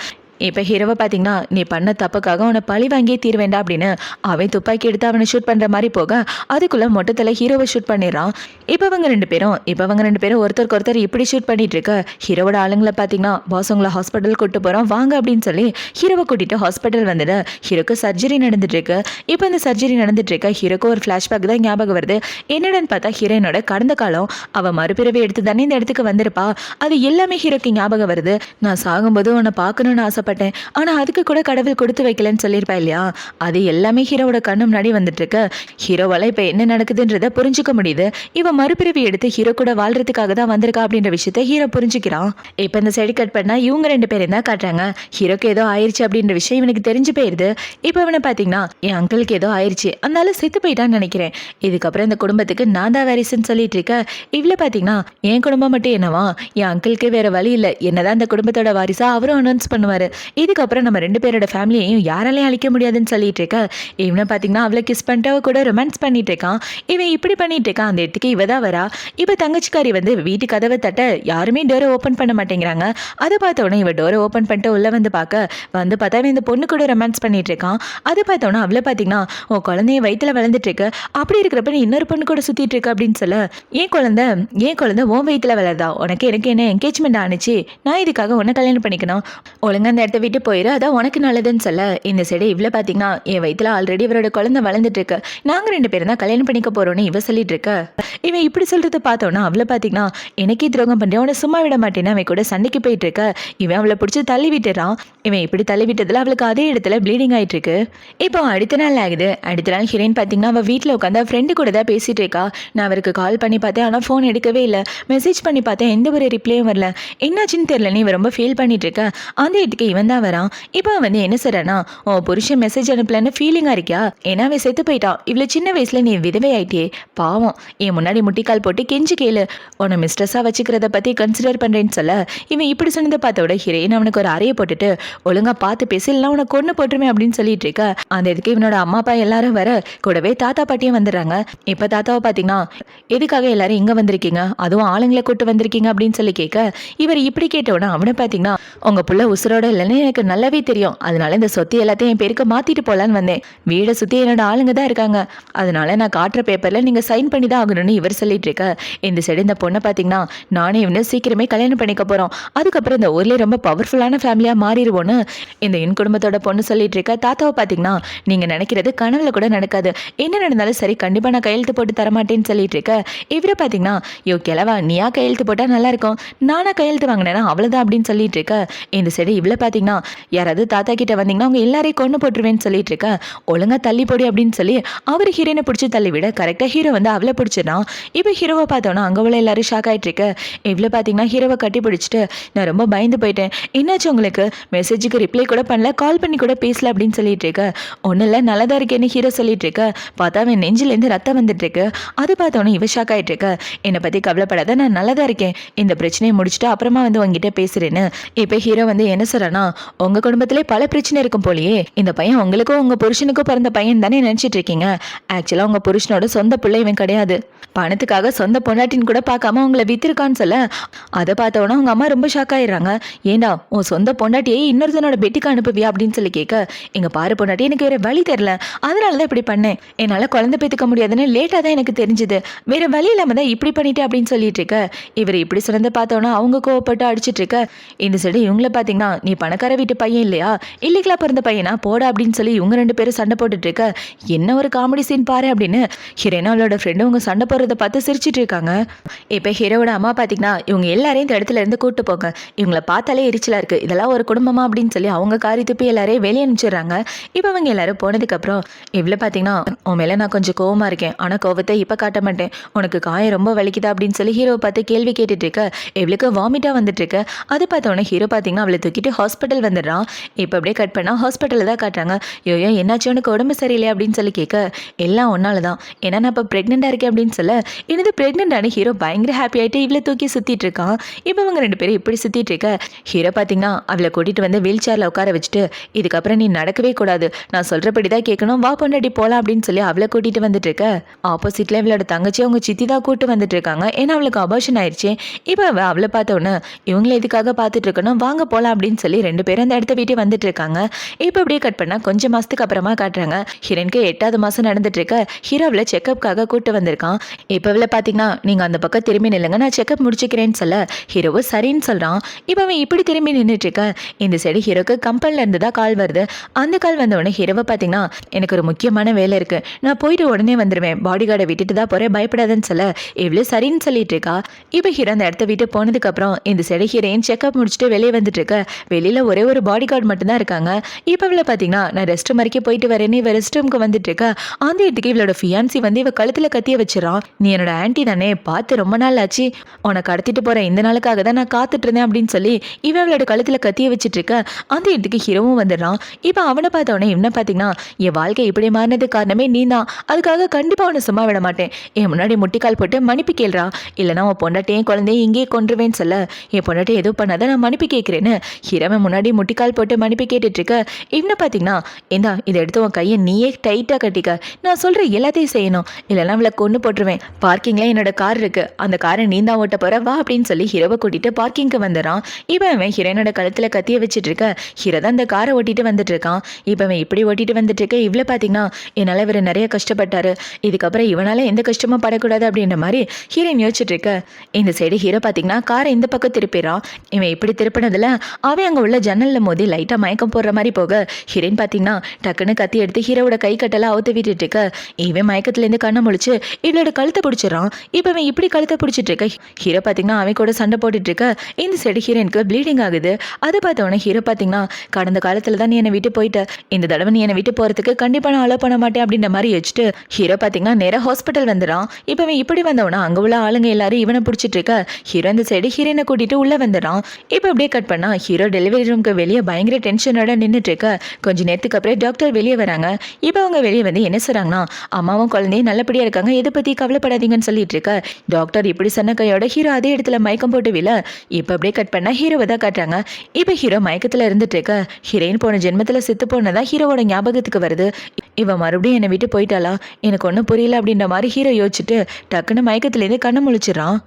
இப்போ ஹீரோவை பார்த்தீங்கன்னா நீ பண்ண தப்புக்காக அவனை பழி வாங்கியே தீர வேண்டாம் அப்படின்னு அவன் துப்பாக்கி எடுத்து அவனை ஷூட் பண்ணுற மாதிரி போக அதுக்குள்ளே மொட்டத்தில் ஹீரோவை ஷூட் பண்ணிடுறான். இப்போ அவங்க ரெண்டு பேரும் ஒருத்தருக்கு ஒருத்தர் இப்படி ஷூட் பண்ணிட்டு இருக்க. ஹீரோவோட ஆளுங்களை பார்த்தீங்கன்னா பாஸ் உங்களை ஹாஸ்பிட்டல் கூட்டு போகிறோம் வாங்க அப்படின்னு சொல்லி ஹீரோவை கூட்டிட்டு ஹாஸ்பிட்டல் வந்துடு. ஹீரோக்கு சர்ஜரி நடந்துட்டு இருக்கு. இப்போ இந்த சர்ஜரி நடந்துட்டு இருக்க ஹீரோக்கு ஒரு ஃப்ளாஷ்பேக் தான் ஞாபகம் வருது. என்னடான்னு பார்த்தா ஹீரோயினோட கடந்த காலம், அவள் மறுபிறவை எடுத்து தானே இந்த இடத்துக்கு வந்திருப்பா. அது எல்லாமே ஹீரோக்கு ஞாபகம் வருது. நான் சாகும்போது உன்னை பார்க்கணும்னு ஆசைப்பட்டேன், ஆனா அதுக்கு கூட கடவுள் கொடுத்து வைக்கலன்னு சொல்லியிருப்பா இல்லையா, அது எல்லாமே ஹீரோவோட கண்ணு முன்னாடி வந்துட்டு இருக்கு. ஹீரோவால இப்ப என்ன நடக்குதுன்றத புரிஞ்சுக்க முடியுது. இவன் மறுபிறவி எடுத்து ஹீரோ கூட வாழ்றதுக்காக தான் வந்திருக்கா அப்படின்ற விஷயத்த ஹீரோ புரிஞ்சுக்கிறான். இப்ப இந்த சைடு கட் பண்ணா இவங்க ரெண்டு பேரும் தான் காட்டுறாங்க. ஹீரோக்கு ஏதோ ஆயிடுச்சு அப்படின்ற விஷயம் இவனுக்கு தெரிஞ்சு போயிருது. இப்ப இவனை பாத்தீங்கன்னா என் அங்கிளுக்கு ஏதோ ஆயிடுச்சு, அதனால செத்து போயிட்டான்னு நினைக்கிறேன், இதுக்கப்புறம் இந்த குடும்பத்துக்கு நான் தான் வாரிசுன்னு சொல்லிட்டு இருக்க. இவ்வளவு பாத்தீங்கன்னா என் குடும்பம் மட்டும் என்னவா, என் அங்கிளுக்கு வேற வழி இல்லை, என்னதான் இந்த குடும்பத்தோட வாரிசா அவரும் அனௌன்ஸ் பண்ணுவாரு, இதுக்கப்புறம் நம்ம ரெண்டு பேரோட ஃபேமிலியையும் யாராலையும் அழிக்க முடியாதுன்னு சொல்லிட்டு இருக்க. இவனை பார்த்தீங்கன்னா அவளை கிஸ் பண்ணிட்டு அவ கூட ரொமான்ஸ் பண்ணிட்டு இருக்கான். இவன் இப்படி பண்ணிட்டு இருக்கான். அந்த இடத்துக்கு இவ தான் வரா. இப்போ தங்கச்சிக்காரி வந்து வீட்டு கதவை தட்ட யாருமே டோரை ஓப்பன் பண்ண மாட்டேங்கிறாங்க. அதை பார்த்தோன்னே இவ டோரை ஓப்பன் பண்ணிட்டு உள்ள வந்து பார்த்தா இந்த பொண்ணு கூட ரொமான்ஸ் பண்ணிட்டு இருக்கான். அதை பார்த்தோன்னா அவளை பார்த்தீங்கன்னா உன் குழந்தைய வயிற்றுல வளர்ந்துட்டு இருக்கு, அப்படி இருக்கிறப்ப நீ இன்னொரு பொண்ணு கூட சுத்திட்டு இருக்க அப்படின்னு சொல்ல, ஏன் குழந்தை உன் வயிற்றுல வளர்தா, உனக்கு எனக்கு என்ன என்கேஜ்மெண்ட் ஆனிச்சு, நான் இதுக்காக உன்னை கல்யாணம் பண்ணிக்கணும், ஒழுங்கா அந்த இடத்த விட்டு போயிரு, அதான் உனக்கு நல்லதுன்னு சொல்ல இந்த சைடு இவ்வளோ பார்த்தீங்கன்னா என் வயிற்றுல ஆல்ரெடி இவரோட குழந்தை வளர்ந்துட்டு இருக்கு, நாங்கள் ரெண்டு பேரும் தான் கல்யாணம் பண்ணிக்க போறோம்னு இவ சொல்லிட்டு இருக்க. இவன் இப்படி சொல்றது பார்த்தோன்னா அவளை பார்த்தீங்கன்னா எனக்கே துரோகம் பண்ணுறேன், அவனை சும்மா விட மாட்டேன்னு அவன் கூட சண்டைக்கு போயிட்டு இருக்க. இவன் அவளை பிடிச்சி தள்ளி விட்டுறான். இவன் இப்படி தள்ளி விட்டதுல அவளுக்கு அதே இடத்துல ப்ளீடிங் ஆயிட்டு இருக்கு. இப்போ அடுத்த நாள் ஆகுது. அடுத்த நாள் ஹீரோயின் பார்த்தீங்கன்னா அவள் வீட்டில் உட்காந்து ஃப்ரெண்டு கூட தான் பேசிட்டு இருக்கா. நான் அவருக்கு கால் பண்ணி பார்த்தேன், ஆனால் ஃபோன் எடுக்கவே இல்லை, மெசேஜ் பண்ணி பார்த்தேன், எந்த ஒரு ரிப்ளையும் வரல, என்னாச்சுன்னு தெரியல, நீ ரொம்ப ஃபீல் பண்ணிட்டு இருக்க. அந்த இடத்துக்கு இவன் தான் வரான். இப்போ வந்து என்ன சொல்றானா, ஓ புருஷன் மெசேஜ் அனுப்பலன்னு ஃபீலிங்கா இருக்கியா, ஏன்னா அவன் செத்து போயிட்டான், இவ்வளோ சின்ன வயசுல நீ விதவை ஆயிட்டியே, பாவம், என் முன்னாடி முட்டிக்கால் போட்டு கெஞ்சி கேளு, உன்னை மிஸ்டர்ஸா வச்சுக்கிறத பத்தி கன்சிடர் பண்றேன்னு சொல்ல இவன் இப்படி சொன்னதை பார்த்தோட ஹீரோயின் அவனுக்கு ஒரு அறையை போட்டுட்டு ஒழுங்கா பார்த்து பேசி இல்லைன்னா உனக்கு கொண்டு போட்டுருமே அப்படின்னு சொல்லிட்டு இருக்க. அந்த இதுக்கு இவனோட அம்மா அப்பா எல்லாரும் வர, கூடவே தாத்தா பாட்டியும் வந்துடுறாங்க. இப்போ தாத்தாவை பார்த்தீங்கன்னா எதுக்காக எல்லாரும் இங்க வந்திருக்கீங்க, அதுவும் ஆளுங்களை கூட்டு வந்திருக்கீங்க அப்படின்னு சொல்லி கேட்க, இவர் இப்படி கேட்டோன்னா அவனை பார்த்தீங்கன்னா உங்க புள்ள உசுரோட இல்லைன்னு எனக்கு நல்லாவே தெரியும், அதனால இந்த சொத்து எல்லாத்தையும் என் பேருக்கு மாத்திட்டு போலான்னு வந்தேன், வீடை சுத்தி என்னோட ஆளுங்க தான் இருக்காங்க, அதனால நான் காட்டுற பேப்பர்ல நீங்க சைன் பண்ணி தான் ஆகணும்னு இவர் சொல்லிட்டு இருக்க. இந்த சைடு இந்த பொண்ணை பார்த்தீங்கன்னா நானே இவனு சீக்கிரமே கல்யாணம் பண்ணிக்க போறோம், அதுக்கப்புறம் இந்த ஊர்லேயே ரொம்ப பவர்ஃபுல்லான ஃபேமிலியா மாறிடுவோன்னு இந்த என் குடும்பத்தோட பொண்ணு சொல்லிட்டு இருக்க. தாத்தாவை பார்த்தீங்கன்னா நீங்க நினைக்கிறது கனவுல கூட நடக்காது, என்ன நடந்தாலும் சரி கண்டிப்பா நான் கையெழுத்து போட்டு தரமாட்டேன்னு சொல்லிட்டு இருக்க. இவரை பார்த்தீங்கன்னா யோ கிழவா, நீயா கையெழுத்து போட்டா நல்லா இருக்கும், நானா கையெழுத்து வாங்கினேன்னா அவ்வளவுதான் அப்படின்னு சொல்லிட்டு இருக்க. இந்த சைடு இவ்வளோ பார்த்தீங்கன்னா யாராவது தாத்தா கிட்ட வந்தீங்கன்னா அவங்க எல்லாரையும் கொண்டு போட்டுருவேன்னு சொல்லிட்டு இருக்க. ஒழுங்கா தள்ளி போடி அப்படின்னு சொல்லி அவர் ஹீரோனை பிடிச்சி தள்ளி விட கரெக்டாக ஹீரோ வந்து அவளை பிடிச்சிடான். இப்போ ஹீரோவை பார்த்தோன்னா அங்கே உள்ள எல்லாரும் ஷாக் ஆகிட்டு இருக்கு. இவ்வளோ பார்த்தீங்கன்னா ஹீரோவை கட்டி பிடிச்சிட்டு நான் ரொம்ப பயந்து போயிட்டேன், என்னாச்சு உங்களுக்கு, மெசேஜுக்கு ரிப்ளை கூட பண்ணல, கால் பண்ணி கூட பேசல அப்படின்னு சொல்லிட்டு இருக்க. ஒன்றும் இல்லை நல்லதா இருக்கேன்னு ஹீரோ சொல்லிட்டு இருக்க. பார்த்தா அவன் நெஞ்சிலேருந்து ரத்தம் வந்துட்டு இருக்கு. அது பார்த்தோன்னே இவ ஷாக் ஆகிட்டு இருக்க. என்னை பற்றி கவலைப்படாத, நான் நல்லதா இருக்கேன், இந்த பிரச்சனையை முடிச்சுட்டு அப்புறமா வந்து உங்ககிட்ட பேசுறேன்னு. இப்போ ஹீரோ வந்து என்ன சொல்றானா, பார்த்தோன்னா உங்க குடும்பத்திலே பல பிரச்சனை இருக்கும் போலயே. இந்த பையன் உங்களுக்கும் உங்க புருஷனுக்கும் பிறந்த பையன் தானே நினைச்சிட்டு இருக்கீங்க. ஆக்சுவலா உங்க புருஷனோட சொந்த பிள்ளை இவன் கிடையாது. பணத்துக்காக சொந்த பொண்டாட்டின்னு கூட பார்க்காம உங்களை வித்திருக்கான்னு சொல்ல அதை பார்த்தோன்னா உங்க அம்மா ரொம்ப ஷாக் ஆயிடுறாங்க. ஏண்டா உன் சொந்த பொண்டாட்டியை இன்னொருத்தனோட பெட்டிக்கு அனுப்புவியா அப்படின்னு சொல்லி கேட்க, எங்க பாரு பொண்டாட்டி எனக்கு வேற வழி தெரியல, அதனாலதான் இப்படி பண்ணேன். என்னால குழந்தை பெற்றுக்க முடியாதுன்னு லேட்டா தான் எனக்கு தெரிஞ்சது. வேற வழி இல்லாம தான் இப்படி பண்ணிட்டேன் அப்படின்னு சொல்லிட்டு இருக்க. இவர் இப்படி சொன்னதை பார்த்தோன்னா அவங்க கோவப்பட்டு அடிச்சிட்டு இருக்க. இந்த சைடு இவங்கள பாத்தீங்கன்னா நீ பணக்கார வீட்டு பையன் இல்லையா, இல்லைங்களா பிறந்த பையனா போட அப்படின்னு சொல்லி இவங்க 2 பேரும் சண்டை போட்டுட்டு இருக்க. என்ன ஒரு காமெடி சீன் பாரு அப்படின்னு ஹீரோனா அவளோட ஃப்ரெண்டு உங்க சண்டை போடுறத பார்த்து சிரிச்சிட்டு இருக்காங்க. இப்ப ஹீரோட அம்மா பாத்தீங்கன்னா இவங்க எல்லாரையும் இந்த இடத்துல இருந்து கூட்டு போங்க, இவங்களை பார்த்தாலே எரிச்சலா இருக்கு, இதெல்லாம் ஒரு குடும்பமா அப்படின்னு சொல்லி அவங்க காரி துப்பி எல்லாரையும் வெளியே அனுப்பிச்சிடுறாங்க. இப்ப அவங்க எல்லாரும் போனதுக்கு அப்புறம் இவ்வளவு பாத்தீங்கன்னா உன் மேல நான் கொஞ்சம் கோவமா இருக்கேன், ஆனா கோவத்தை இப்ப காட்ட மாட்டேன், உனக்கு காயம் ரொம்ப வலிக்குதா அப்படின்னு சொல்லி ஹீரோவை பார்த்து கேள்வி கேட்டுட்டு இருக்க. இவளுக்கு வாமிட்டா வந்துட்டு இருக்கு. அது பார்த்தோன்னே ஹீரோ பாத்தீங்கன்னா அவளை தூக்கிட்டு ஹாஸ்பிட்டல் வந்துடுறான். இப்ப அப்படியே கட் பண்ணா ஹாஸ்பிட்டல்ல தான் காட்டுறாங்க. ஐயோ என்னாச்சு உனக்கு உடம்பு சரியில்லை அப்படின்னு சொல்லி கேட்க, எல்லாம் ஒன்னாலதான், ஏன்னா நான் இப்போ பிரெக்னெண்டா இருக்கேன் அப்படின்னு சொல்ல, என்னது பிரெக்னெண்டான ஹீரோ பயங்கர ஹாப்பி ஆயிட்டு இவளை தூக்கி சுத்திட்டு இருக்கான். இப்போ அவங்க 2 பேரும் இப்படி சுத்திட்டு இருக்க. ஹீரோ பாத்தீங்கன்னா அவளை கூட்டிட்டு வந்து வீல் சேர்ல உட்கார வச்சுட்டு, இதுக்கப்புறம் நீ நடக்கவே கூடாது, நான் சொல்றபடிதான் கேட்கணும், வா பொண்டாட்டி போலாம் அப்படின்னு சொல்லி அவளை கூட்டிட்டு வந்துட்டு இருக்க. ஆப்போசிட்ல இவளோட தங்கச்சி அவங்க சித்தி தான் கூட்டு வந்துட்டு இருக்காங்க. ஏன்னா அவளுக்கு அபார்ஷன் ஆயிடுச்சு. இப்போ அவளை பார்த்தோன்னே இவங்களை எதுக்காக பார்த்துட்டு இருக்கணும், வாங்க போலாம் அப்படின்னு சொல்லி 2 பேரும் அந்த இடத்த வீட்டு வந்துட்டு இருக்காங்க. இப்போ அப்படியே கட் பண்ணா கொஞ்சம் மாசத்துக்கு அப்புறமா காட்டுறாங்க. ஹீரோனுக்கு 8வது மாசம் நடந்துட்டு இருக்க. ஹீரோவில் செக்கப்காக கூட்டு வந்திருக்கான். இப்போ இவளை பார்த்தீங்கன்னா நீங்க அந்த பக்கம் திரும்பி நில்லுங்க, நான் செக்கப் முடிச்சுக்கிறேன்னு சொல்ல ஹீரோவும் சரின்னு சொல்றான். இப்போ அவன் இப்படி திரும்பி நின்றுட்டு இருக்க. இந்த சைடு ஹீரோக்கு கம்பெனில இருந்து தான் கால் வருது. அந்த கால் வந்த உடனே ஹீரோவை பார்த்தீங்கன்னா எனக்கு ஒரு முக்கியமான வேலை இருக்கு, நான் போயிட்டு உடனே வந்துடுவேன், பாடி கார்டை விட்டுட்டு தான் போறேன், பயப்படாதுன்னு சொல்ல இவ்வளோ சரின்னு சொல்லிட்டு இருக்கா. இப்போ ஹீரோ அந்த இடத்த விட்டு போனதுக்கு அப்புறம் இந்த சைடு ஹீரோயின் செக்அப் முடிச்சுட்டு வெளியே வந்துட்டு இருக்க. வெளியில ஒரே ஒரு பாடி கார்டு மட்டும் தான் இருக்காங்க. இப்போ இவளை பார்த்தீங்கன்னா நான் ரெஸ்ட் ரூம் வரைக்கும் போயிட்டு வரேன்னு இவ ரெஸ்ட் ரூமுக்கு வந்துட்டு இருக்க. அந்த இடத்துக்கு இவளோட ஃபியான்சி வந்து இவ கழுத்துல கத்திய வச்சிடறான். நீ என்னோட ஆன்டி தானே, பார்த்து ரொம்ப நாள் ஆச்சு, உன்னை கடத்திட்டு போறேன், இந்த நாளுக்காக தான் நான் காத்துட்டு இருந்தேன் அப்படின்னு சொல்லி இவளோட கழுத்துல கத்திய வச்சிட்டு இருக்க. அந்த இடத்துக்கு ஹீரோவும் வந்துடுறான். இப்போ அவனை பார்த்தவனே இவனை பார்த்தீங்கன்னா என் வாழ்க்கை இப்படி மாறினது காரணமே நீ தான், அதுக்காக கண்டிப்பா அவனை சும்மா விட மாட்டேன், என் முன்னாடி முட்டிக்கால் போட்டு மன்னிப்பு கேள்றா, இல்லைனா உன் பொண்டாட்டையும் குழந்தையும் இங்கேயே கொன்றுவேன்னு சொல்ல என் பொண்டாட்டை எதுவும் பண்ணாத நான் மன்னிப்பு கேட்கிறேன்னு ஹீரோவை முன்னாடி முட்டிக்கால் போட்டு மன்னிப்பு கேட்டுட்டு இருக்க. இவனை பார்த்தீங்கன்னா இந்தா இதை எடுத்து உன் கையை நீயே டைட்டா கட்டிக்க, நான் சொல்ற எல்லாத்தையும் செய்யணும், இல்லைன்னா அவளை கொண்டு போட்டுருவேன், பார்க்கிங்ல என்னோட கார் இருக்கு, அந்த காரை நீ தான் ஓட்ட போற வா அப்படின்னு சொல்லி ஹீரோவை கூட்டிட்டு பார்க்கிங்க்கு வந்துடுறான். இவன் ஹீரோனோட கழுத்துல கத்திய வச்சுட்டு இருக்க. ஹீரோ தான் அந்த காரை ஓட்டிட்டு வந்துட்டு இருக்கான். இப்போ அவன் இப்படி ஓட்டிட்டு வந்துட்டு இருக்க. இவ்வளோ பார்த்தீங்கன்னா என்னால் இவர் நிறைய கஷ்டப்பட்டாரு, இதுக்கப்புறம் இவனால எந்த கஷ்டமும் படக்கூடாது அப்படின்ற மாதிரி ஹீரோயின் யோசிச்சுட்டு இருக்க. இந்த சைடு ஹீரோ பார்த்தீங்கன்னா காரை இந்த பக்கம் திருப்பிறான். இவன் இப்படி திருப்பினதுல அவன் அங்கே உள்ள ஜன்னல்ல மோதி லைட்டா மயக்கம் போடுற மாதிரி போக ஹீரோயின் பார்த்தீங்கன்னா டக்குன்னு கத்தி எடுத்து ஹீரோவோட கை கட்டெல்லாம் அவுத்து விட்டுட்டு இருக்க. இவன் மயக்கத்துலேருந்து கண்ணை முழிச்சு இவளோட கழுத்தை பிடிச்சிடறான். இப்போ அவன் இப்படி கழுத்தை பிடிச்சிட்டு இருக்க. ஹீரோ பார்த்தீங்கன்னா அவன் கூட சண்டை போட்டுட்டு இருக்க. இந்த சைடு ஹீரோயினுக்கு ப்ளீடிங் ஆகுது. அதை பார்த்தவொடனே ஹீரோ பார்த்தீங்கன்னா கடந்த காலத்தில் தான் நீ என்னை விட்டு போயிட்ட, இந்த தடவை நீ என்னை விட்டு போகிறதுக்கு கண்டிப்பாக நான் அலோ பண்ண மாட்டேன் அப்படின்ற மாதிரி வச்சுட்டு ஹீரோ பார்த்தீங்கன்னா நேராக ஹாஸ்பிட்டல் வந்துடுறான். இப்போ அவன் இப்படி வந்தவனா அங்கே உள்ள ஆளுங்க எல்லாரும் இவனை பிடிச்சிட்டு இருக்க. ஹீரோ இந்த சைடு ஹீரோயினை கூட்டிட்டு உள்ளே வந்துடுறான். இப்போ அப்படியே கட் பண்ணா ஹீரோ டெலிவரி ரூமுக்கு வெளியே பயங்கர டென்ஷனோட நின்றுட்டு இருக்க. கொஞ்ச நேரத்துக்கு அப்புறம் டாக்டர் வெளியே வராங்க. இப்போ அவங்க வெளியே வந்து என்ன சொல்றாங்கன்னா அம்மாவும் குழந்தையும் நல்லபடியா இருக்காங்க, எதை பத்தி கவலைப்படாதீங்கன்னு சொல்லிட்டு இருக்க. டாக்டர் இப்படி சொன்ன கையோட ஹீரோ அதே இடத்துல மயக்கம் போட்டு விழ. இப்போ அப்படியே கட் பண்ணா ஹீரோவை தான் காட்டுறாங்க. இப்போ ஹீரோ மயக்கத்துல இருந்துட்டு இருக்க. ஹீரோயின் போன ஜென்மத்துல செத்து போனதா ஹீரோவோட ஞாபகத்துக்கு வருது. இவ மறுபடியும் என்னை விட்டு போயிட்டாளா, எனக்கு ஒன்றும் புரியல அப்படின்ற மாதிரி ஹீரோ யோசிச்சுட்டு டக்குன்னு மயக்கத்துலேருந்து கண்ணை முழிச்சிடறான்.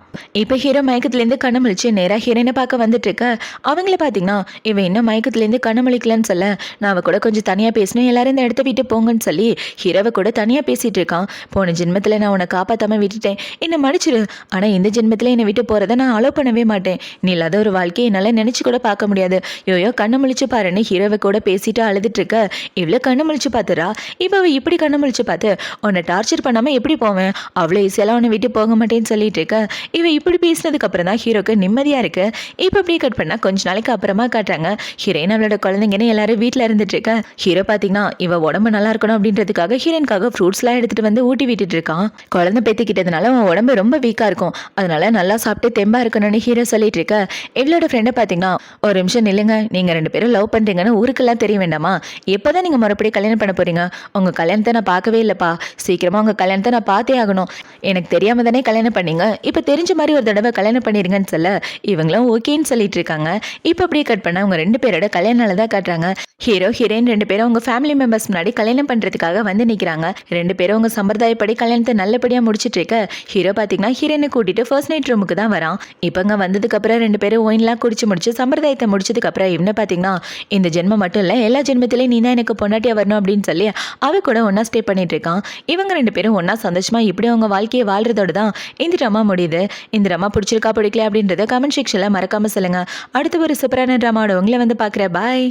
இப்போ ஹீரோ மயக்கத்துலேருந்து கண்ணை முழிச்சு நேராக ஹீரோயினை பார்க்க வந்துட்டு இருக்க. அவங்கள பார்த்தீங்கன்னா இவன் இன்னும் மயக்கத்துலேருந்து கண்ணை முழிக்கலன்னு சொல்ல நான் அவ கூட கொஞ்சம் தனியாக பேசணும், எல்லாரும் இந்த இடத்த விட்டு போங்கன்னு சொல்லி ஹீரோவை கூட தனியாக பேசிட்டு இருக்கான். போன ஜென்மத்தில் நான் உன்னை காப்பாற்றாம விட்டுட்டேன், என்னை மன்னிச்சிடு, ஆனால் இந்த ஜென்மத்தில் என்னை விட்டு போகிறத நான் அலோ பண்ணவே மாட்டேன், நீ இல்லாத ஒரு வாழ்க்கையை என்னால் நினச்சி கூட பார்க்க முடியாது, யோயோ கண்ணை முழிச்சு பாருன்னு ஹீரோவை கூட பேசிட்டு அழுதுட்டு இருக்க. இவ்வளோ கண்ணை முழிச்சு பார்த்துறா. இப்போ அவ இப்படி கண்ணை முழிச்சு பார்த்து உன்னை டார்ச்சர் பண்ணாமல் எப்படி போவேன், அவ்வளோ ஈஸியெல்லாம் உன்னை விட்டு போக மாட்டேன்னு சொல்லிட்டு இருக்க. இவ இப்படி பேசினதுக்கு அப்புறம் தான் ஹீரோக்கு நிம்மதியாக இருக்கு. இப்போ அப்படியே கட் பண்ணா கொஞ்ச நாளைக்கு அப்புறமா காட்டுறாங்க. ஹீரோயின் அவளோட குழந்தைங்கன்னு எல்லாரும் வீட்டில் இருந்துட்டு இருக்க. ஹீரோ பார்த்தீங்கன்னா இவ உடம்பு நல்லா இருக்கணும் அப்படின்றதுக்காக ஹீரோயின்காக ஃப்ரூட்ஸ்லாம் எடுத்துட்டு வந்து ஊட்டி விட்டுட்டு இருக்கான். குழந்தை பெற்றுக்கிட்டதுனால அவன் உடம்பு ரொம்ப வீக்காக இருக்கும், அதனால நல்லா சாப்பிட்டு தெம்பா இருக்கணும்னு ஹீரோ சொல்லிட்டு இருக்க. இவளோட ஃப்ரெண்டை பார்த்தீங்கன்னா ஒரு நிமிஷம் நில்லுங்க, நீங்கள் 2 பேரும் லவ் பண்ணுறீங்கன்னு ஊருக்கெல்லாம் தெரிய வேண்டாமா, எப்போதான் நீங்கள் மறுபடியும் கல்யாணம் பண்ண போறீங்க, உங்கள் கல்யாணத்தை நான் பார்க்கவே இல்லைப்பா, சீக்கிரமாக உங்கள் கல்யாணத்தை நான் பார்த்தே ஆகணும், எனக்கு தெரியாம தானே கல்யாணம் பண்ணீங்க, இப்போ தெரிஞ்ச மாதிரி ஒரு தடவை கல்யாணம் பண்ணிருங்கன்னு சொல்ல இவங்களும் ஓகேன்னு சொல்லிட்டு இருக்காங்க. இப்போ அப்படியே கட் பண்ணா ஆனால் அவங்க 2 பேரோட கல்யாணம் தான் காட்டுறாங்க. ஹீரோ ஹீரோயின் 2 பேரும் அவங்க ஃபேமிலி மெம்பர்ஸ் முன்னாடி கல்யாணம் பண்ணுறதுக்காக வந்து நிற்கிறாங்க. 2 பேரும் அவங்க சம்பிரதாயப்படி கல்யாணத்தை நல்லபடியாக முடிச்சிட்டு இருக்க ஹீரோ பார்த்தீங்கன்னா ஹீரோயினை கூட்டிட்டு ஃபர்ஸ்ட் நைட் ரூமுக்கு தான் வரான். இப்போங்க வந்ததுக்கப்புறம் 2 பேரும் ஒயின்லாம் குடிச்சு முடிச்சு சம்பிரதாயத்தை முடிச்சதுக்கப்புறம் இவனை பார்த்தீங்கன்னா இந்த ஜென்மம் மட்டும் இல்லை எல்லா ஜென்மத்திலையும் நீ தான் எனக்கு பொண்டாட்டியாக வரணும் அப்படின்னு சொல்லி அவ கூட ஒன்றா ஸ்டே பண்ணிட்டு இருக்கான். இவங்க 2 பேரும் ஒன்றா சந்தோஷமாக இப்படி அவங்க வாழ்க்கையை வாழ்றதோடு தான் இந்த ட்ராமா முடியுது. இந்த ட்ராமா பிடிச்சிருக்கா பிடிக்கல அப்படின்றத கமெண்ட் செக்ஷனில் மறக்காமல் சொல்லுங்கள். அடுத்து ஒரு சூப்பரான ட்ராமாவோட உங்களை வந்து பார்க்குறேன். பாய்.